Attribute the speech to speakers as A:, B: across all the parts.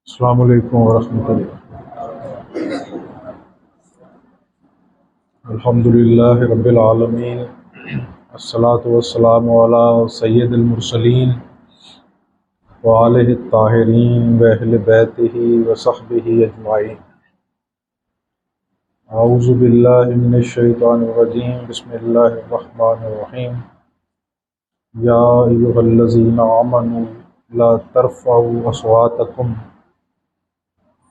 A: अस्सलामु अलैकुम वरहमतुल्लाह। अल्हम्दुलिल्लाहि रब्बिल आलमीन, अस्सलातु वस्सलामु अला सय्यिदिल मुरसलीन व आलिहि त्ताहिरीन व अहलि बैतिही व सहबिही अजमाइन। औज़ु बिल्लाहि मिनश शैतानिर रजीम, बिस्मिल्लाहिर रहमानिर रहीम। या अय्युहल्लज़ीना आमनू ला तरफ़अू अस्वातकुम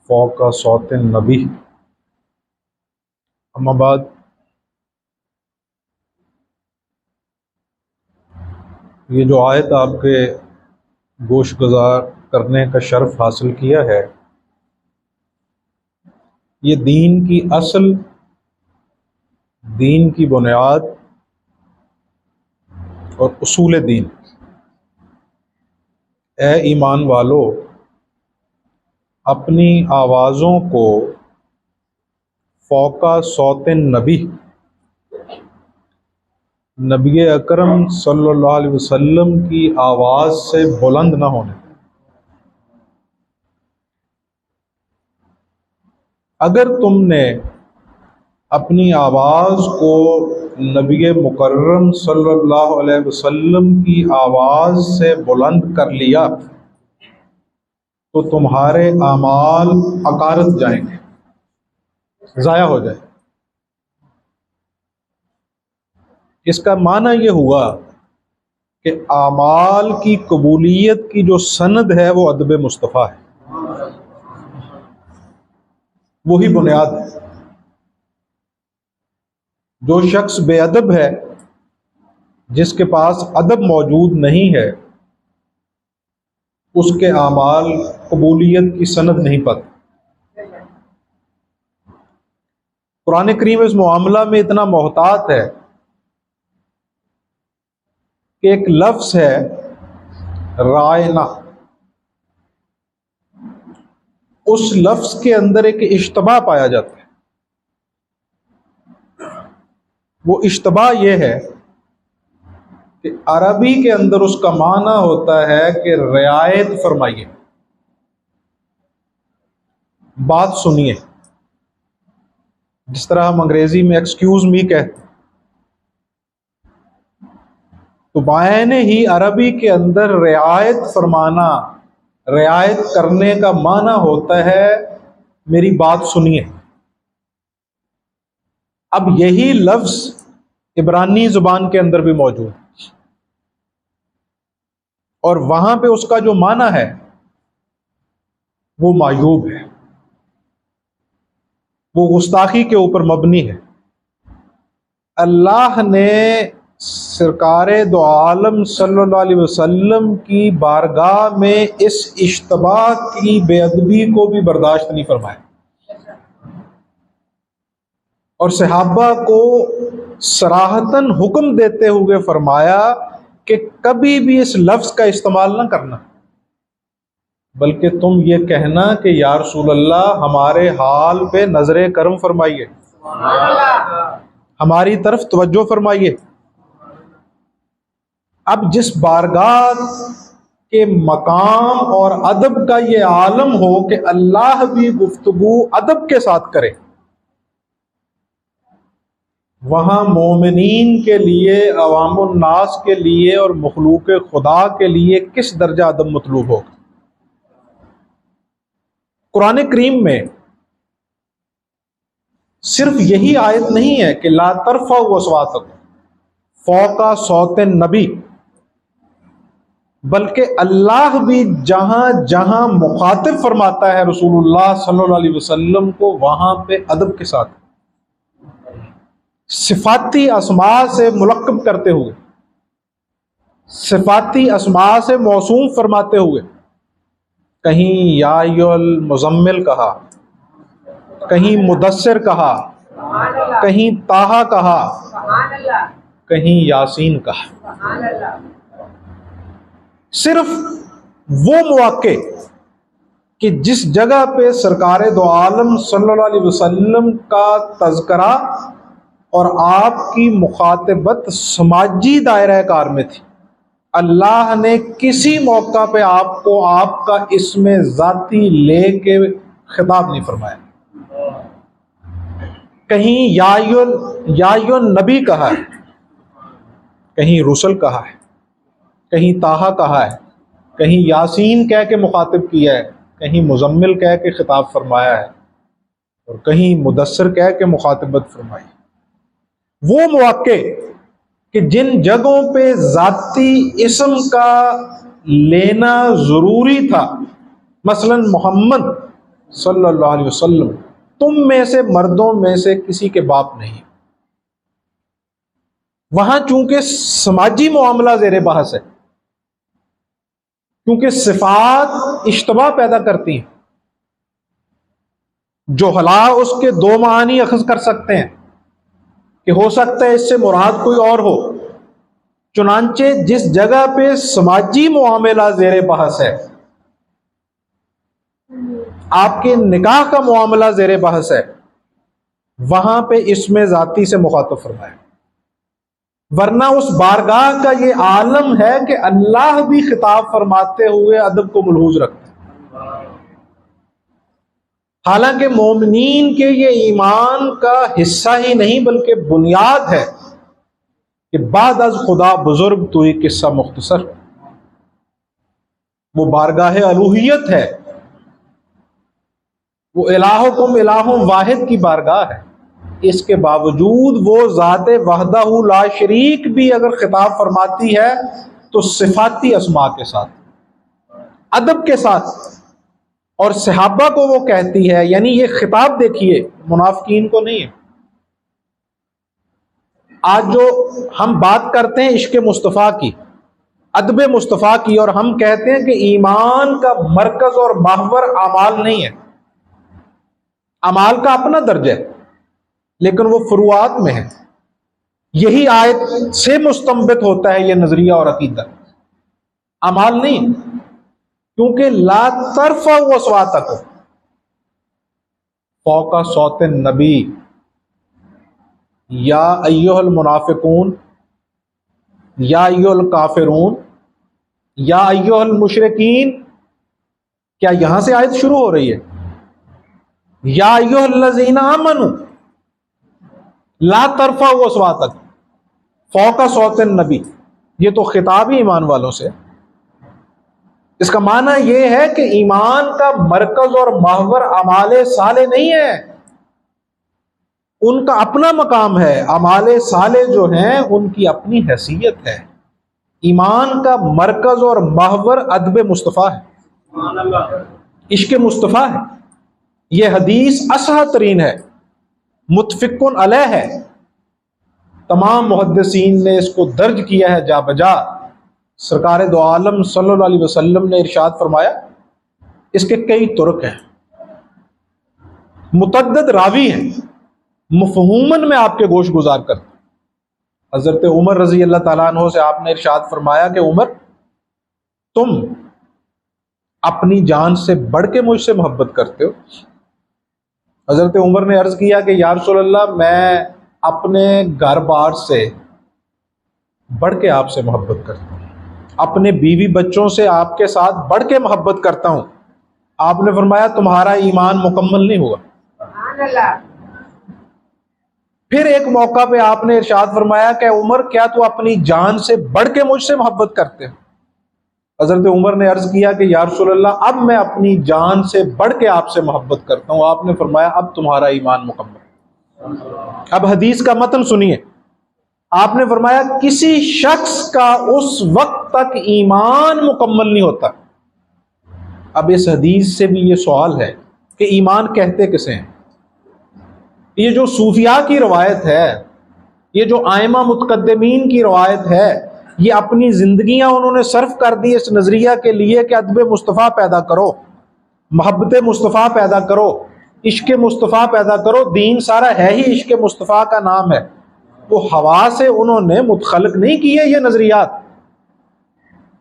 A: फ़ौक़ सौतिन नबी। अम्मा बाद, ये जो आयत आपके गोश गुजार करने का शर्फ हासिल किया है, ये दीन की असल, दीन की बुनियाद और उसूल दीन। ए ईमान वालो, अपनी आवाज़ों को फ़ौक़ा सौतिन नबी, नबी अकरम सल्लल्लाहु अलैहि वसल्लम की आवाज़ से बुलंद न होने। अगर तुमने अपनी आवाज़ को नबी मुकर्रम सल्लल्लाहु अलैहि वसल्लम की आवाज़ से बुलंद कर लिया तो तुम्हारे आमाल अकारत जाएंगे, ज़ाया हो जाए। इसका माना यह हुआ कि आमाल की कबूलियत की जो सनद है वो अदब मुस्तफ़ा है, वही बुनियाद है। जो शख्स बेअदब है, जिसके पास अदब मौजूद नहीं है, उसके आमाल कबूलियत की सनद नहीं पाते। कुरान करीम इस मामला में इतना मोहतात है कि एक लफ्ज़ है रायना, उस लफ्ज़ के अंदर एक इश्तबा पाया जाता है। वो इश्तबा यह है कि अरबी के अंदर उसका माना होता है कि रियायत फरमाइए, बात सुनिए। जिस तरह हम अंग्रेजी में एक्सक्यूज मी कहते हैं, तो मायने ही अरबी के अंदर रियायत फरमाना, रियायत करने का माना होता है मेरी बात सुनिए। अब यही लफ्ज़ इब्रानी ज़ुबान के अंदर भी मौजूद है और वहां पे उसका जो माना है वो मायूब है, वो गुस्ताखी के ऊपर मबनी है। अल्लाह ने सरकारे दो आलम सल्लल्लाहु अलैहि वसल्लम की बारगाह में इस इश्तबा की बेअदबी को भी बर्दाश्त नहीं फरमाया और सहाबा को सराहतन हुक्म देते हुए फरमाया कि कभी भी इस लफ्ज़ का इस्तेमाल ना करना, बल्कि तुम ये कहना कि या रसूल अल्लाह, हमारे हाल पे नजरे करम फरमाइए, हमारी तरफ तवज्जो फरमाइए। अब जिस बारगाह के मकाम और अदब का ये आलम हो कि अल्लाह भी गुफ्तगू अदब के साथ करे, वहां मोमिनीन के लिए, अवामुन नास के लिए और मखलूक खुदा के लिए किस दर्जा अदब मतलूब होगा। कुरान करीम में सिर्फ यही आयत नहीं है कि ला तरफ़अू अस्वातकुम फ़ौक़ा सौतिन नबी, बल्कि अल्लाह भी जहां जहां मुखातिब फरमाता है रसूलुल्लाह सल्लल्लाहु अलैहि वसल्लम को, वहां पे अदब के साथ सिफाती अस्मा से मुलक्कब करते हुए, सिफाती अस्मा से मौसूम फरमाते हुए, कहीं या अय्युहल मुज़म्मिल कहा, कहीं मुदस्सिर कहा, कहीं ताहा कहा, कहीं यासीन कहा। सिर्फ वो मौके कि जिस जगह पे सरकारे दो आलम सल्लल्लाहु अलैहि वसल्लम का तज़किरा और आपकी मुखातबत समाजी दायरा कार में थी, अल्लाह ने किसी मौका पे आपको आपका इसमें जाती लेके खिताब नहीं फरमाया। कहीं यायुन नबी कहा है, कहीं रुसल कहा है, कहीं ताहा कहा है, कहीं यासीन कह के मुखातिब किया है, कहीं मुजम्मिल कह के खिताब फरमाया है, और कहीं मुदस्सिर कह के मुखातिबत फरमाई। वो मौके कि जिन जगहों पे जाती इस्म का लेना जरूरी था, मसलन मोहम्मद सल्लल्लाहु अलैहि वसल्लम तुम में से मर्दों में से किसी के बाप नहीं, वहां चूंकि समाजी मामला ज़ेरे बहस है, क्योंकि सिफात इश्तबा पैदा करती हैं। जोहला उसके दो मानी अखज़ कर सकते हैं कि हो सकता है इससे मुराद कोई और हो। चुनांचे जिस जगह पे समाजी मामला ज़ेरे बहस है, आपके निकाह का मामला ज़ेरे बहस है, वहां पे इसमें जाती से मुखातब फरमाए। वरना उस बारगाह का ये आलम है कि अल्लाह भी खिताब फरमाते हुए अदब को मलहूज रखते हैं। हालांकि मोमिनीन के ये ईमान का हिस्सा ही नहीं बल्कि बुनियाद है कि बाद अज खुदा बुजुर्ग तो एक किस्सा मुख्तसर, वो बारगाह अलूहियत है, वो इलाहुकुम इलाहुम वाहिद की बारगाह है। इसके बावजूद वो ज़ात वहदहू ला शरीक भी अगर खिताब फरमाती है तो सिफाती अस्मा के साथ, अदब के साथ, और सहाबा को वो कहती है। यानी ये खिताब देखिए मुनाफिकीन को नहीं है। आज जो हम बात करते हैं इश्क मुस्तफ़ा की, अदब मुस्तफ़ा की, और हम कहते हैं कि ईमान का मरकज और महवर अमाल नहीं है, अमाल का अपना दर्जा है, लेकिन वो फुरुआत में है। यही आयत से मुस्तंबित होता है ये नजरिया और अकीदा, अमाल नहीं, क्योंकि ला तरफा अस्वातकुम फौका सौते नबी या अय्युहल मुनाफिकून या अय्युहल काफिरून या अय्युहल मुशरिकीन। क्या यहां से आयत शुरू हो रही है? या अय्युहल लज़ीना आमनू ला तरफा अस्वातकुम फौका सौते नबी, ये तो खिताब ही ईमान वालों से। इसका माना यह है कि ईमान का मरकज और महवर अमाले साले नहीं है, उनका अपना मकाम है। अमाले साले जो हैं उनकी अपनी हैसियत है। ईमान का मरकज और महवर अदब मुस्तफ़ा है, इश्क मुस्तफ़ा है। यह हदीस असह तरीन है, मुत्फिकुन अलैह है। तमाम मुहद्दिसीन ने इसको दर्ज किया है जा बजा। सरकार दो आलम सल्लल्लाहु अलैहि वसल्लम ने इरशाद फरमाया, इसके कई तुरक हैं, मुतअद्दिद रावी हैं, मफहूमन में आपके गोश गुजार कर। हजरत उमर रजी अल्लाह ताला अन्हो से आपने इरशाद फरमाया कि उमर, तुम अपनी जान से बढ़ के मुझसे मोहब्बत करते हो। हजरत उमर ने अर्ज किया कि या रसूल अल्लाह, मैं अपने घर बार से बढ़ के आपसे मोहब्बत करता हूँ, अपने बीवी बच्चों से आपके साथ बढ़ के मोहब्बत करता हूँ। आपने फरमाया तुम्हारा ईमान मुकम्मल नहीं हुआ। फिर एक मौका पे आपने इरशाद फरमाया कि उमर, क्या तू अपनी जान से बढ़ के मुझसे मोहब्बत करते हो? हजरत उमर ने अर्ज किया कि या रसूल अल्लाह, अब मैं अपनी जान से बढ़ के आपसे मोहब्बत करता हूँ। आपने फरमाया अब तुम्हारा ईमान मुकम्मल। अब हदीस का मतन सुनिए। आपने फरमाया किसी शख्स का उस वक्त तक ईमान मुकम्मल नहीं होता। अब इस हदीस से भी ये सवाल है कि ईमान कहते किसे हैं? ये जो सूफिया की रवायत है, ये जो आइमा मुतकद्दिमीन की रवायत है, ये अपनी जिंदगियां उन्होंने सर्फ कर दी इस नजरिया के लिए कि अदब मुस्तफ़ा पैदा करो, मोहब्बत मुस्तफ़ा पैदा करो, इश्क मुस्तफ़ा पैदा करो। दीन सारा है ही इश्क मुस्तफ़ा का नाम है। वो हवा से उन्होंने मुतखलक नहीं किए ये नजरियात।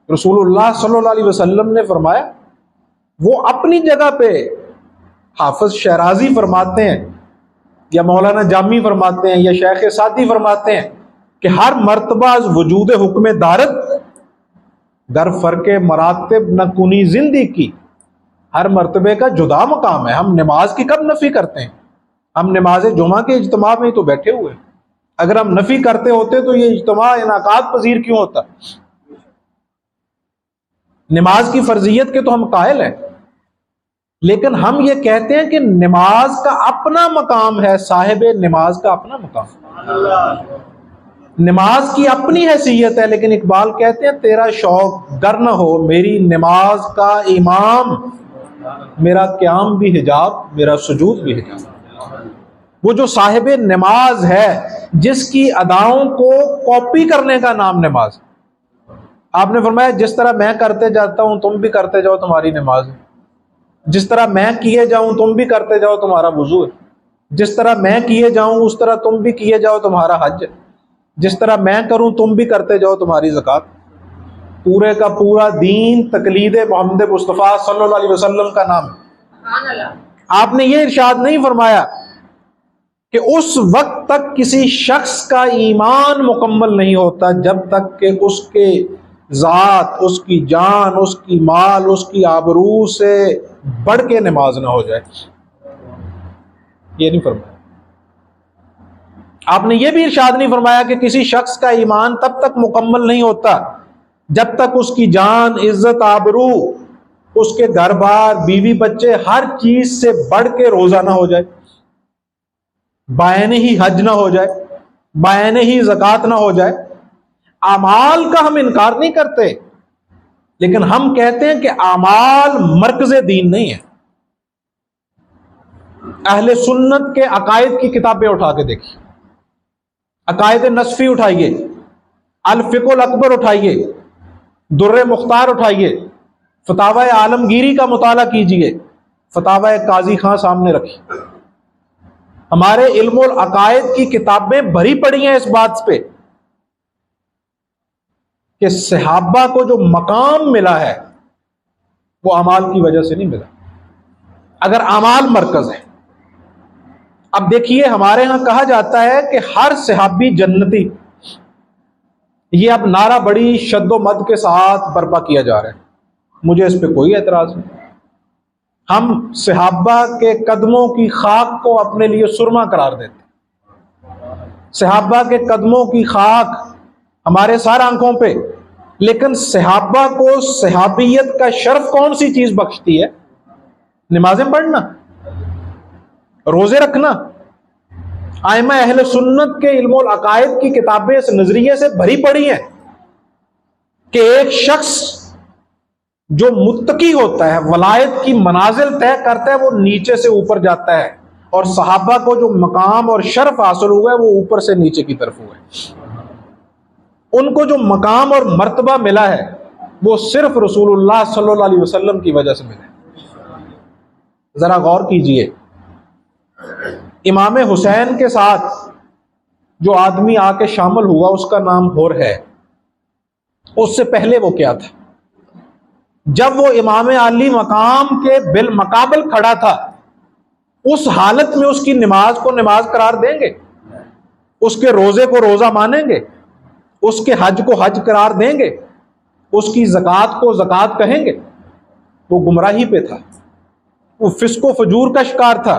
A: रसूलुल्लाह सल्लल्लाहु अलैहि वसल्लम ने फरमाया, वो अपनी जगह पे, हाफिज शराजी फरमाते हैं या मौलाना जामी फरमाते हैं या शेख सादी फरमाते हैं कि हर मर्तबा वजूद हुक्म दारत गर फ़र्क मरातिब न कुनी जिंदगी की, हर मर्तबे का जुदा मकाम है। हम नमाज की कब नफ़ी करते हैं? हम नमाज जुमा के इज्तिमा में ही तो बैठे हुए हैं। अगर हम नफ़ी करते होते तो ये इज्तिमा इनाकात पजीर क्यों होता? नमाज की फर्जियत के तो हम कायल हैं, लेकिन हम ये कहते हैं कि नमाज का अपना मकाम है, साहिब नमाज का अपना मकाम, नमाज की अपनी हैसियत है। लेकिन इकबाल कहते हैं तेरा शौक गर न हो मेरी नमाज का इमाम, मेरा क़याम भी हिजाब, मेरा सुजूद भी हिजाब। वो जो साहिब नमाज है, जिसकी अदाओं को कॉपी करने का नाम नमाज। आपने फरमाया जिस तरह मैं करते जाता हूं तुम भी करते जाओ, तुम्हारी नमाज है। जिस तरह मैं किए जाऊं तुम भी करते जाओ, तुम्हारा वुजू है। जिस तरह मैं किए जाऊं उस तरह तुम भी किए जाओ, तुम्हारा हज है। जिस तरह मैं करूं तुम भी करते जाओ, तुम्हारी ज़कात। पूरे का पूरा दीन तकलीद मोहम्मद मुस्तफ़ा सल्लल्लाहु अलैहि वसल्लम का नाम है। आपने ये इरशाद नहीं फरमाया कि उस वक्त तक किसी शख्स का ईमान मुकम्मल नहीं होता जब तक कि उसके ज़ात, उसकी जान, उसकी माल, उसकी आबरू से बढ़ के नमाज ना हो जाए। ये नहीं फरमाया। आपने ये भी इरशाद नहीं फरमाया कि किसी शख्स का ईमान तब तक मुकम्मल नहीं होता जब तक उसकी जान, इज्जत, आबरू, उसके घर बार, बीवी बच्चे, हर चीज से बढ़ के रोजा ना हो जाए, बायने ही हज ना हो जाए, बायने ही ज़कात ना हो जाए। आमाल का हम इनकार नहीं करते, लेकिन हम कहते हैं कि आमाल मरकज़े दीन नहीं है। अहले सुन्नत के अकायद की किताबें उठा के देखिए, अकायद नसफी उठाइए, अल फिकुल अकबर उठाइए, दुर्रे मुख्तार उठाइए, फतावा आलमगीरी का मुताला कीजिए, फतावा काजी खां सामने रखिए। हमारे इल्मुल अकायद की किताबें भरी पड़ी हैं इस बात पे कि सहाबा को जो मकाम मिला है वो अमाल की वजह से नहीं मिला, अगर अमाल मरकज है। अब देखिए, हमारे यहां कहा जाता है कि हर सहाबी जन्नती, ये अब नारा बड़ी शद्दो मद के साथ बर्पा किया जा रहा है। मुझे इस पर कोई एतराज नहीं। हम सहाबा के कदमों की खाक को अपने लिए सुरमा करार देते, सहाबा के कदमों की खाक हमारे सार आंखों पे। लेकिन सहाबा को सहाबियत का शर्फ कौन सी चीज बख्शती है? नमाजें पढ़ना, रोजे रखना। आइमा अहले सुन्नत के इल्मुल अकायद की किताबें इस नजरिए से भरी पड़ी हैं कि एक शख्स जो मुत्तकी होता है, वलायत की मनाजिल तय करता है, वो नीचे से ऊपर जाता है, और सहाबा को जो मकाम और शर्फ हासिल हुआ है वो ऊपर से नीचे की तरफ हुआ है। उनको जो मकाम और मर्तबा मिला है वो सिर्फ रसूलुल्लाह सल्लल्लाहु अलैहि वसल्लम की वजह से मिला है। जरा गौर कीजिए, इमाम हुसैन के साथ जो आदमी आके शामिल हुआ उसका नाम हुर है। उससे पहले वो क्या था? जब वो इमाम अली मकाम के बिल मकाबल खड़ा था, उस हालत में उसकी नमाज को नमाज करार देंगे? उसके रोजे को रोजा मानेंगे? उसके हज को हज करार देंगे? उसकी ज़कात को ज़कात कहेंगे? वो गुमराही पे था, वो फिस्को फजूर का शिकार था,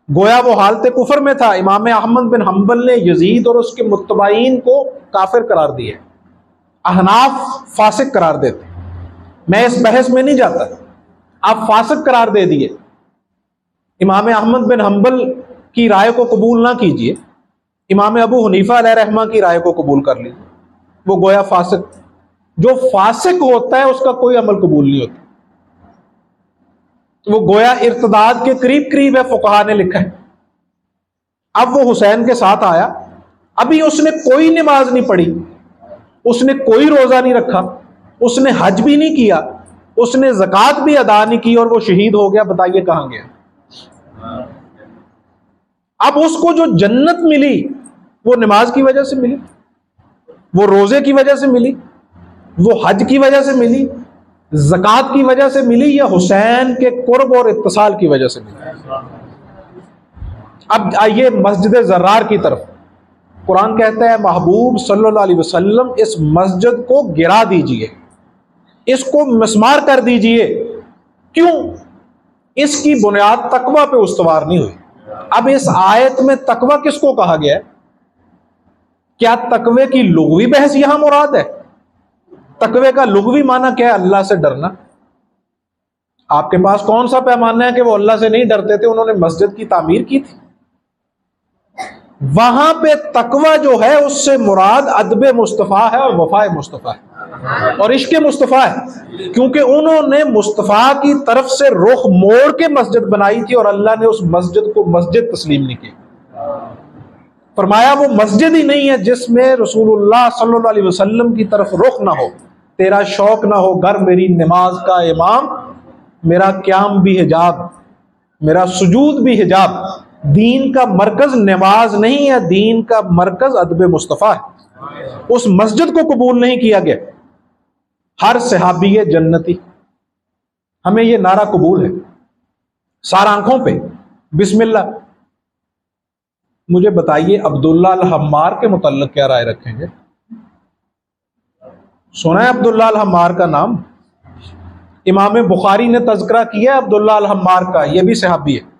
A: गोया वो हालत कुफर में था। इमाम अहमद बिन हम्बल ने यजीद और उसके मुत्तबाइन को काफिर करार दिया, अहनाफ फासिक करार देते। मैं इस बहस में नहीं जाता, आप फासिक करार दे दिए। इमाम अहमद बिन हम्बल की राय को कबूल ना कीजिए, इमाम अबू हनीफा अलैहिर्रहमा की राय को कबूल कर लीजिए, वो गोया फासिक। जो फासिक होता है उसका कोई अमल कबूल नहीं होता, वो गोया इर्तदाद के करीब करीब है, फुकहा ने लिखा है। अब वो हुसैन के साथ आया, अभी उसने कोई नमाज नहीं पढ़ी, उसने कोई रोजा नहीं रखा, उसने हज भी नहीं किया, उसने ज़कात भी अदा नहीं की, और वो शहीद हो गया। बताइए कहां गया? अब उसको जो जन्नत मिली वो नमाज की वजह से मिली, वो रोजे की वजह से मिली, वो हज की वजह से मिली, ज़कात की वजह से मिली, या हुसैन के कुर्ब और इत्तिसाल की वजह से मिली? अब आइए मस्जिद ज़र्रार की तरफ। कुरान कहता है महबूब सल्लल्लाहु अलैहि वसल्लम इस मस्जिद को गिरा दीजिए, इसको मिस्मार कर दीजिए। क्यों? इसकी बुनियाद तकवा पे उस्तवार नहीं हुई। अब इस आयत में तकवा किसको कहा गया है? क्या तकवे की लुग़वी बहस यहां मुराद है? तकवे का लुग़वी माना क्या है? अल्लाह से डरना। आपके पास कौन सा पैमाना है कि वो अल्लाह से नहीं डरते थे? उन्होंने मस्जिद की तामीर की थी। वहां पे तकवा जो है उससे मुराद अदब मुस्तफ़ा है और वफाए मुस्तफ़ा है और इश्क़ मुस्तफ़ा है, क्योंकि उन्होंने मुस्तफ़ा की तरफ से रुख मोड़ के मस्जिद बनाई थी और अल्लाह ने उस मस्जिद को मस्जिद तस्लीम नहीं की। फरमाया वो मस्जिद ही नहीं है जिसमें रसूलुल्लाह सल्लल्लाहु अलैहि वसल्लम की तरफ रुख ना हो, तेरा शौक ना हो, घर मेरी नमाज का इमाम, मेरा क्याम भी हिजाब, मेरा सुजूद भी हिजाब। दीन का मरकज नमाज नहीं है, दीन का मरकज अदब मुस्तफ़ा है। उस मस्जिद को कबूल नहीं किया गया। हर सहाबी जन्नती, हमें यह नारा कबूल है सार आंखों पे। बिस्मिल्लाह। मुझे बताइए अब्दुल्ला अल हम्मार के मुतल्लिक क्या राय रखेंगे? सुना है अब्दुल्ला अल हम्मार का नाम? इमाम बुखारी ने तज़किरा किया है अब्दुल्ला अल हम्मार का, यह भी सहाबी है।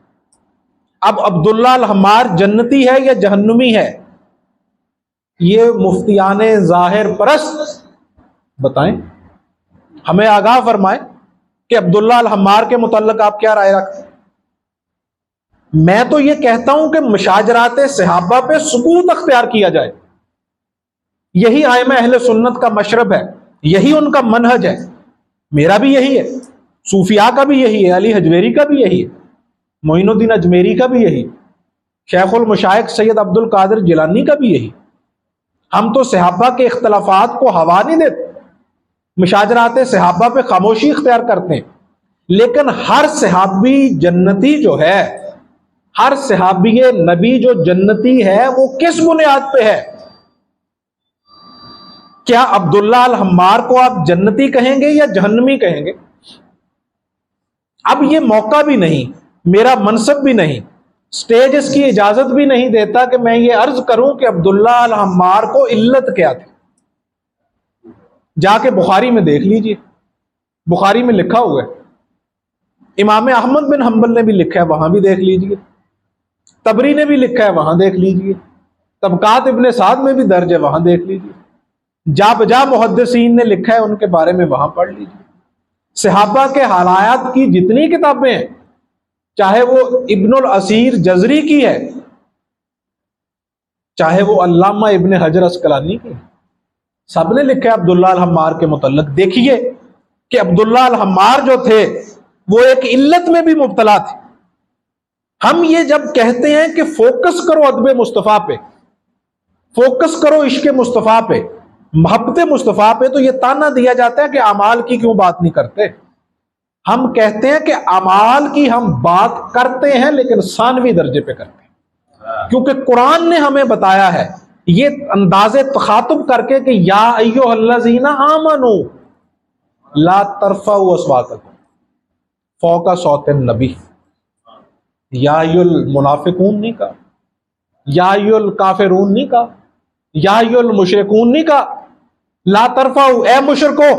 A: अब अब्दुल्ला अल हम्मार जन्नती है या जहन्नुमी है? ये मुफ्तियाने ज़ाहिर परस्त बताएं, हमें आगाह फरमाएं कि अब्दुल्ला अल हम्मार के मुतल्लिक आप क्या राय रखते हैं? मैं तो ये कहता हूं कि मुशाजरात सहाबा पे सबूत अख्तियार किया जाए। यही आइमा अहले सुन्नत का मशरब है, यही उनका मनहज है। मेरा भी यही है, सूफिया का भी यही है, अली हजवेरी का भी यही है, मोइनुद्दीन अजमेरी का भी यही, शेखुल मुशाइख सैयद अब्दुल कादिर जिलानी का भी यही। हम तो सहाबा के इख्तलाफात को हवा नहीं देते, मुशाजरात सहाबा पे खामोशी इख्तियार करते हैं। लेकिन हर सहाबी जन्नती जो है, हर सहाबी नबी जो जन्नती है, वो किस बुनियाद पे है? क्या अब्दुल्ला अल हम्मार को आप जन्नती कहेंगे या जहन्नमी कहेंगे? अब ये मौका भी नहीं, मेरा मनसब भी नहीं, स्टेज इसकी इजाजत भी नहीं देता कि मैं ये अर्ज करूं कि अब्दुल्ला अल हम्मार को इल्लत क्या थी। जाके बुखारी में देख लीजिए, बुखारी में लिखा हुआ है। इमाम अहमद बिन हम्बल ने भी लिखा है, वहां भी देख लीजिए। तबरी ने भी लिखा है, वहां देख लीजिए। तबकात इब्ने साद में भी दर्ज है, वहां देख लीजिए। जा बजा मुहद्दिसीन ने लिखा है उनके बारे में, वहां पढ़ लीजिए। सहाबा के हालात की जितनी किताबें हैं, चाहे वो इब्नुल असीर जजरी की है, चाहे वो अल्लामा इब्ने हजर अस्कलानी की, सबने लिखा है अब्दुल्ला अल हम्मार के मुतल्लिक। देखिए कि अब्दुल्ला अल हम्मार जो थे वो एक इल्लत में भी मुब्तला थे। हम ये जब कहते हैं कि फोकस करो अदब मुस्तफ़ा पे, फोकस करो इश्क़ मुस्तफ़ा पे, मोहब्बत मुस्तफ़ा पे, तो ये ताना दिया जाता है कि अमाल की क्यों बात नहीं करते। हम कहते हैं कि अमाल की हम बात करते हैं लेकिन सानवी दर्जे पे करते हैं, क्योंकि कुरान ने हमें बताया है ये अंदाजे तखातुब करके कि या अय्युहल्लज़ीना आमनू ला तरफ़उ अस्वातकुम फ़ौक़ा सौतिन नबी। या अय्युल मुनाफिकून नहीं कहा, या अय्युल काफिरून नहीं कहा, या अय्युल मुशरिकून नहीं कहा। ला तरफ़उ, ए मुशरिको,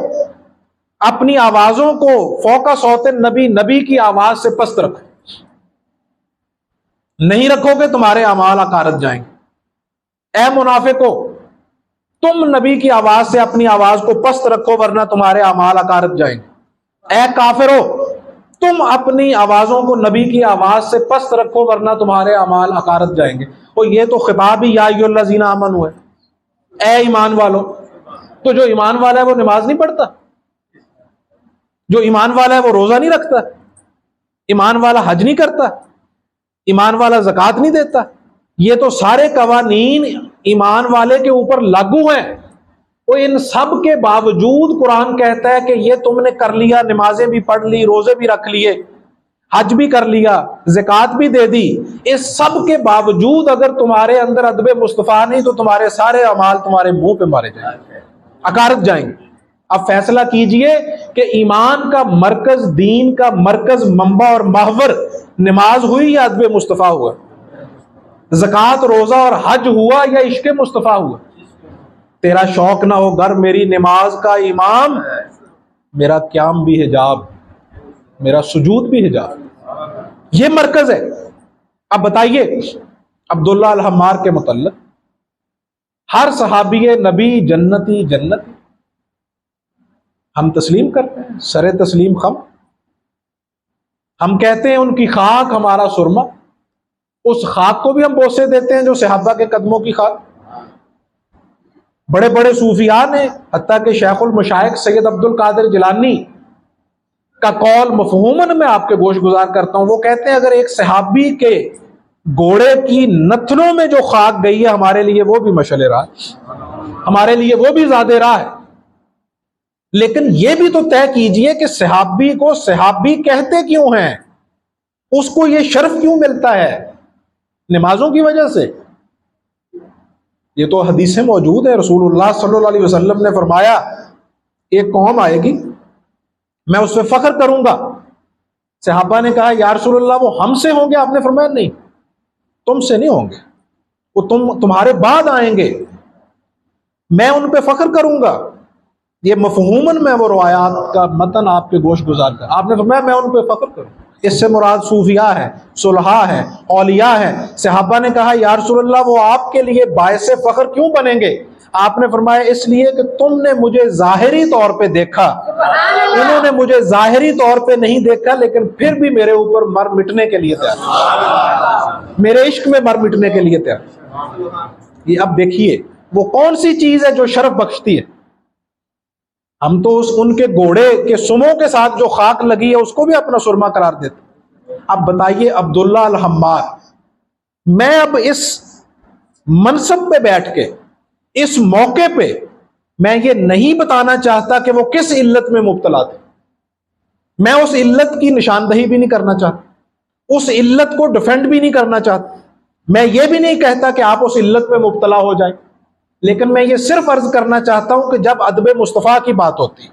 A: अपनी आवाजों को फ़ौक़ा सौतिन नबी, नबी की आवाज से पस्त रखो। नहीं रखोगे तुम्हारे अमाल अकारत जाएंगे। ए मुनाफिको, तुम नबी की आवाज से अपनी आवाज को पस्त रखो वरना तुम्हारे अमाल अकारत जाएंगे। ए काफिरो, तुम अपनी आवाजों को नबी की आवाज से पस्त रखो वरना तुम्हारे अमाल अकारत जाएंगे। और ये तो खिताब ही या अय्युहल्लज़ीना आमनू है, ए ईमान वालो। तो जो ईमान वाला है वो नमाज नहीं पढ़ता, जो ईमान वाला है वो रोजा नहीं रखता, ईमान वाला हज नहीं करता, ईमान वाला ज़कात नहीं देता। ये तो सारे कवानीन ईमान वाले के ऊपर लागू हैं। वो इन सब के बावजूद कुरान कहता है कि ये तुमने कर लिया, नमाजें भी पढ़ ली, रोजे भी रख लिए, हज भी कर लिया, ज़कात भी दे दी, इस सब के बावजूद अगर तुम्हारे अंदर अदब मुस्तफ़ा नहीं तो तुम्हारे सारे अमाल तुम्हारे मुंह पे मारे जाएंगे, अकारत जाएंगे। अब फैसला कीजिए कि ईमान का मरकज, दीन का मरकज, मंबा और महवर नमाज हुई या अदब मुस्तफ़ा हुआ? ज़कात, रोजा और हज हुआ या इश्क़ मुस्तफ़ा हुआ? तेरा शौक ना हो घर मेरी नमाज का इमाम, मेरा क़याम भी हिजाब, मेरा सुजूद भी हिजाब। ये मरकज है। अब बताइए अब्दुल्लाह अल हम्मार के मुतल्लिक़ हर सहाबी नबी जन्नती जन्नती, हम तस्लीम करते हैं, सरे तस्लीम खम। हम कहते हैं उनकी खाक हमारा सुरमा, उस खाक को भी हम बोसे देते हैं जो सहाबा के कदमों की खाक। बड़े बड़े सूफिया ने, हत्ता के शेखुल मशाइख सैयद अब्दुल कादिर जिलानी का कौल मफहूमन में आपके गोश गुजार करता हूं। वो कहते हैं अगर एक सहाबी के घोड़े की नथनों में जो खाक गई है हमारे लिए वो भी मशले राह, हमारे लिए वो भी ज़्यादा राह है। लेकिन यह भी तो तय कीजिए कि सहाबी को सहाबी कहते क्यों हैं, उसको यह शर्फ क्यों मिलता है? नमाजों की वजह से? ये तो हदीसें मौजूद है। रसूलुल्लाह सल्लल्लाहु अलैहि वसल्लम ने फरमाया एक कौम आएगी, मैं उस पर फख्र करूंगा। सहाबा ने कहा या रसूलल्लाह वो हमसे होंगे? आपने फरमाया नहीं, तुमसे नहीं होंगे, वो तुम्हारे बाद आएंगे, मैं उन पे फख्र करूंगा। ये मफहूमन में वो रवायात का मतन आपके गोश गुजार कर आपने फरमाया मैं उन पे फख्र करूँ। इससे मुराद सूफिया है, सुलहा है, औलिया है। सहाबा ने कहा या रसूलल्लाह वो आपके लिए बायसे फख्र क्यों बनेंगे? आपने फरमाया इसलिए कि तुमने मुझे जाहिरी तौर पे देखा, उन्होंने मुझे जाहिरी तौर पे नहीं देखा, लेकिन फिर भी मेरे ऊपर मर मिटने के लिए तैयार, मेरे इश्क में मर मिटने के लिए तैयार। ये अब देखिए वो कौन सी चीज है जो शर्फ बख्शती है। हम तो उनके घोड़े के सुमों के साथ जो खाक लगी है उसको भी अपना सुरमा करार देते। अब बताइए अब्दुल्लाह अल हम्मार, मैं अब इस मनसब पे बैठ के इस मौके पे मैं ये नहीं बताना चाहता कि वो किस इल्लत में मुब्तला थे। मैं उस इल्लत की निशानदही भी नहीं करना चाहता, उस इल्लत को डिफेंड भी नहीं करना चाहता। मैं ये भी नहीं कहता कि आप उस इल्लत में मुब्तला हो जाए, लेकिन मैं ये सिर्फ अर्ज करना चाहता हूं कि जब अदब मुस्तफ़ा की बात होती,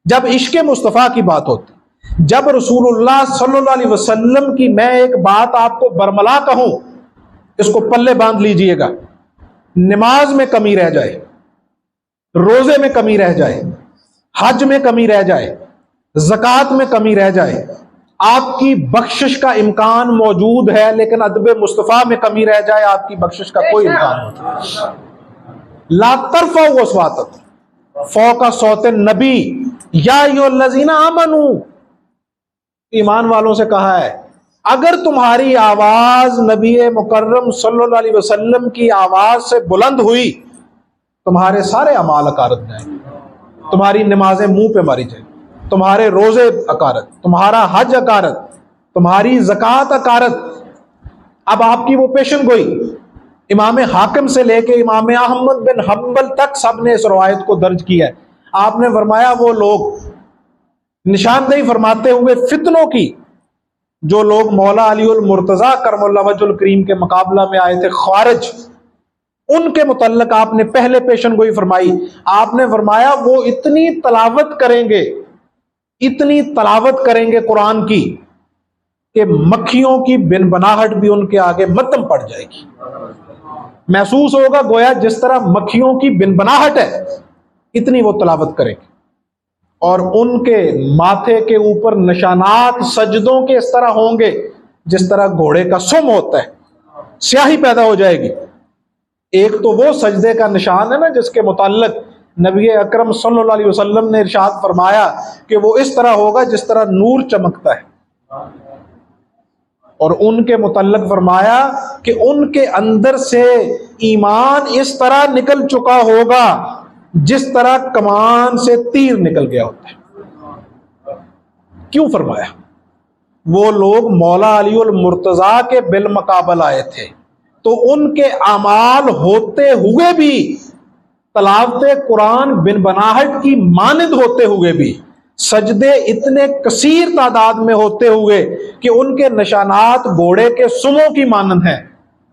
A: जब इश्क मुस्तफ़ा की बात होती, जब रसूलुल्लाह सल्लल्लाहु अलैहि वसल्लम की मैं एक बात आपको बरमला कहूं, इसको पल्ले बांध लीजिएगा, नमाज में कमी रह जाए, रोजे में कमी रह जाए, हज में कमी रह जाए, ज़कात में कमी रह जाए, आपकी बख्शिश का इम्कान मौजूद है, लेकिन अदब मुस्तफ़ा में कमी रह जाए, आपकी बख्शिश का कोई इम्कान नहीं। ला तरफ़उ अस्वातकुम फ़ौक़ सौते नबी या अय्युहल्लज़ीना आमनू, ईमान वालों से कहा है अगर तुम्हारी आवाज नबी मुकर्रम सल्लल्लाहु अलैहि वसल्लम की आवाज से बुलंद हुई, तुम्हारे सारे अमाल अकारत जाएंगे, तुम्हारी नमाजें मुंह पे मारी जाएंगी, तुम्हारे रोजे अकारत, तुम्हारा हज अकारत, तुम्हारी ज़कात अकारत। अब आपकी वो पेशन गोई इमाम हाकिम से लेके इमाम अहमद बिन हम्बल तक सब ने इस रवायत को दर्ज किया है। आपने फरमाया वो लोग, निशानदेही फरमाते हुए फितनों की, जो लोग मौला अलीउल मुर्तज़ा करमुल्लाह वजहुल करीम के मुकाबला में आए थे ख्वारिज, उनके मुतल्लिक आपने पहले पेशन गोई फरमाई। आपने फरमाया वो इतनी तलावत करेंगे, इतनी तलावत करेंगे कुरान की कि मक्खियों की बिन बनाहट भी उनके आगे मत्तम पड़ जाएगी। महसूस होगा गोया जिस तरह मक्खियों की बिन बनाहट है, इतनी वो तलावत करेंगे। और उनके माथे के ऊपर निशानात सजदों के इस तरह होंगे जिस तरह घोड़े का सुम होता है, स्याही पैदा हो जाएगी। एक तो वो सजदे का निशान है ना जिसके मुताल्लिक नबी अकरम सल्लल्लाहु अलैहि वसल्लम ने इरशाद फरमाया कि वो इस तरह होगा जिस तरह नूर चमकता है। और उनके मुतल्लिक फरमाया कि उनके अंदर से ईमान इस तरह निकल चुका होगा जिस तरह कमान से तीर निकल गया होता है। क्यों फरमाया? वो लोग मौला अलीउल मुर्तज़ा के बिल मुकाबल आए थे, तो उनके अमाल होते हुए भी, तलावते कुरान बिन बनाहट की मानद होते हुए भी, सजदे इतने कसीर तादाद में होते हुए कि उनके निशानात घोड़े के सुमों की मानद हैं,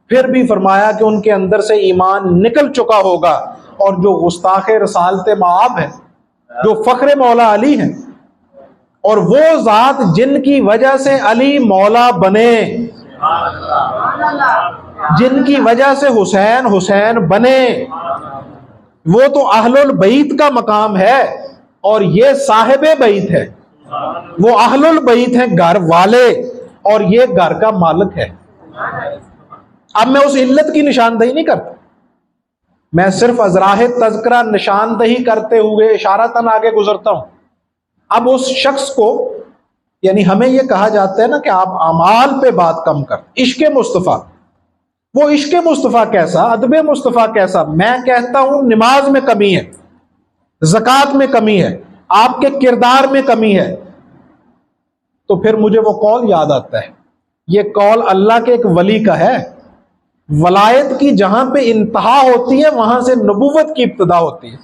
A: फिर भी फरमाया कि उनके अंदर से ईमान निकल चुका होगा। और जो गुस्ताखे रसालते माब है, जो फख्रे मौला अली हैं, और वो जात जिनकी वजह से अली मौला बने, जिनकी वजह से हुसैन हुसैन बने, वो तो अहलुल बैत का मकाम है। और ये साहिबे बैत है, वो अहलुल बैत है, घर वाले, और ये घर का मालिक है। अब मैं उस इल्लत की निशानदही नहीं करता, मैं सिर्फ अजराह तज़किरा निशानदही करते हुए इशारतन आगे गुजरता हूं। अब उस शख्स को, यानी हमें यह कहा जाता है ना कि आप अमाल पे बात कम कर, इश्क़ मुस्तफ़ा, वो इश्क़ मुस्तफ़ा कैसा, अदब मुस्तफ़ा कैसा? मैं कहता हूं नमाज में कमी है, ज़कात में कमी है, आपके किरदार में कमी है, तो फिर मुझे वो कौल याद आता है, ये कौल अल्लाह के एक वली का है। वलायत की जहां पे इंतहा होती है वहां से नबूवत की इब्तिदा होती है,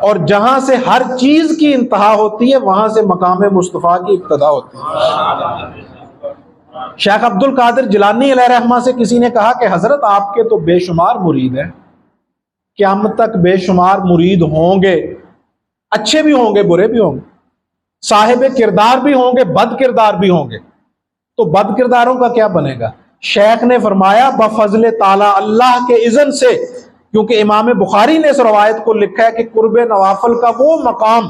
A: और जहां से हर चीज की इंतहा होती है वहां से मकाम मुस्तफ़ा की इब्तिदा होती है। शेख अब्दुल कादिर जिलानी अलैहिर्रहमा से किसी ने कहा कि हजरत आपके तो बेशुमार मुरीद हैं, क़यामत तक बेशुमार मुरीद होंगे, अच्छे भी होंगे बुरे भी होंगे, साहिब किरदार भी होंगे बद किरदार भी होंगे, तो बद किरदारों का क्या बनेगा? शेख ने फरमाया बफजल ताला, अल्लाह के इज़न से, क्योंकि इमाम बुखारी ने इस रवायत को लिखा है कि कुर्ब नवाफिल का वो मकाम,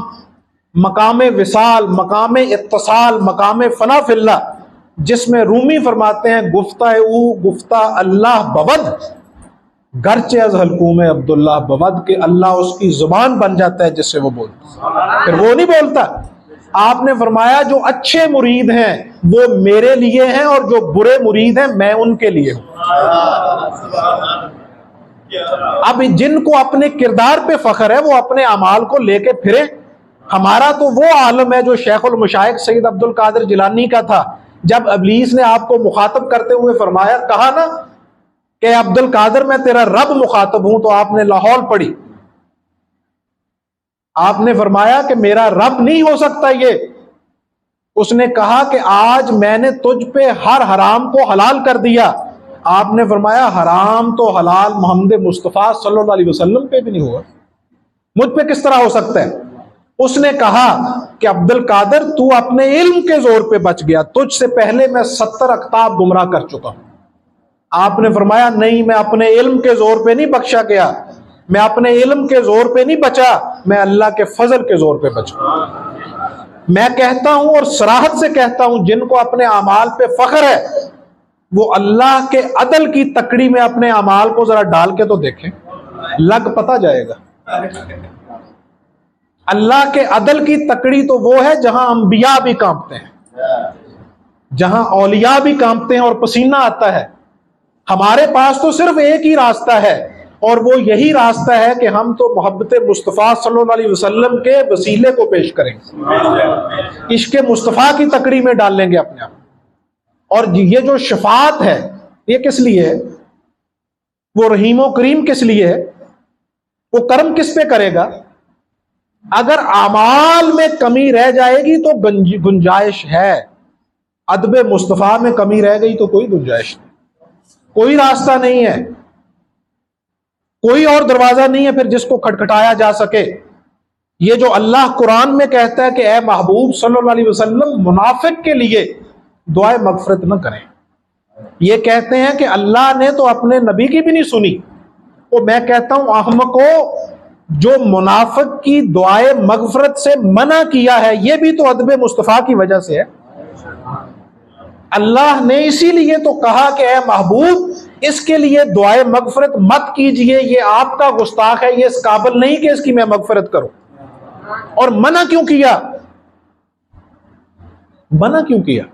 A: मकाम विसाल, मकाम इत्तसाल, मकाम फना फिल्ला, जिसमें रूमी फरमाते हैं गुफ्ता ऊ गुफ्ता अल्लाह बवद, गर्चे अज हलकूम अब्दुल्लाह बवद, के अल्लाह उसकी जुबान बन जाता है जिससे वो बोलता, फिर वो नहीं बोलता। आपने फरमाया जो अच्छे मुरीद हैं वो मेरे लिए हैं, और जो बुरे मुरीद हैं मैं उनके लिए हूं। अब जिनको अपने किरदार पे फख्र है वो अपने अमाल को लेके फिरे। हमारा तो वो आलम है जो शेखुल मशाइख सैयद अब्दुल कादिर जिलानी का था। जब इब्लीस ने आपको मुखातब करते हुए फरमाया, कहा ना कि अब्दुल कादिर मैं तेरा रब मुखातब हूं, तो आपने लाहौल पढ़ी, आपने फरमाया कि मेरा रब नहीं हो सकता ये। उसने कहा कि आज मैंने तुझ पे हर हराम को हलाल कर दिया। आपने फरमाया हराम तो हलाल मोहम्मद मुस्तफ़ा सल्लल्लाहु अलैहि वसल्लम पे भी नहीं हुआ, मुझ पे किस तरह हो सकता है? उसने कहा कि अब्दुल कादिर तू अपने इल्म के जोर पे बच गया, तुझसे पहले मैं 70 अख्ताब गुमराह कर चुका हूं। आपने फरमाया नहीं, मैं अपने इल्म के जोर पे नहीं बख्शा गया, मैं अपने इल्म के जोर पे नहीं बचा, मैं अल्लाह के फजल के जोर पे बचा। मैं कहता हूं और सराहत से कहता हूं, जिनको अपने अमाल पे फख्र है वो अल्लाह के अदल की तकड़ी में अपने अमाल को जरा डाल के तो देखें, लग पता जाएगा। अल्लाह के अदल की तकड़ी तो वो है जहां अंबिया भी कांपते हैं, जहां औलिया भी कांपते हैं और पसीना आता है। हमारे पास तो सिर्फ एक ही रास्ता है, और वो यही रास्ता है कि हम तो मोहब्बत मुस्तफ़ा सल्लल्लाहु अलैहि वसल्लम के वसीले को पेश करेंगे, इश्क़ मुस्तफ़ा की तकड़ी में डाल लेंगे अपने आप। और ये जो शफात है ये किस लिए है? वो रहीम व करीम किस लिए है? वो करम किस पे करेगा? अगर अमाल में कमी रह जाएगी तो गुंजाइश है, अदब मुस्तफ़ा में कमी रह गई तो कोई गुंजाइश नहीं, कोई रास्ता नहीं है, कोई और दरवाजा नहीं है फिर जिसको खटखटाया जा सके। ये जो अल्लाह कुरान में कहता है कि ए महबूब सल्लल्लाहु अलैहि वसल्लम मुनाफिक के लिए दुआए मगफरत न करें, ये कहते हैं कि अल्लाह ने तो अपने नबी की भी नहीं सुनी। तो मैं कहता हूं अहमको, जो मुनाफिक की दुआए मगफरत से मना किया है ये भी तो अदब मुस्तफ़ा की वजह से है। अल्लाह ने इसीलिए तो कहा कि ए महबूब इसके लिए दुआए मगफरत मत कीजिए, ये आपका गुस्ताख है, ये इस काबिल नहीं कि इसकी मैं मगफरत करूं। और मना क्यों किया? मना क्यों किया?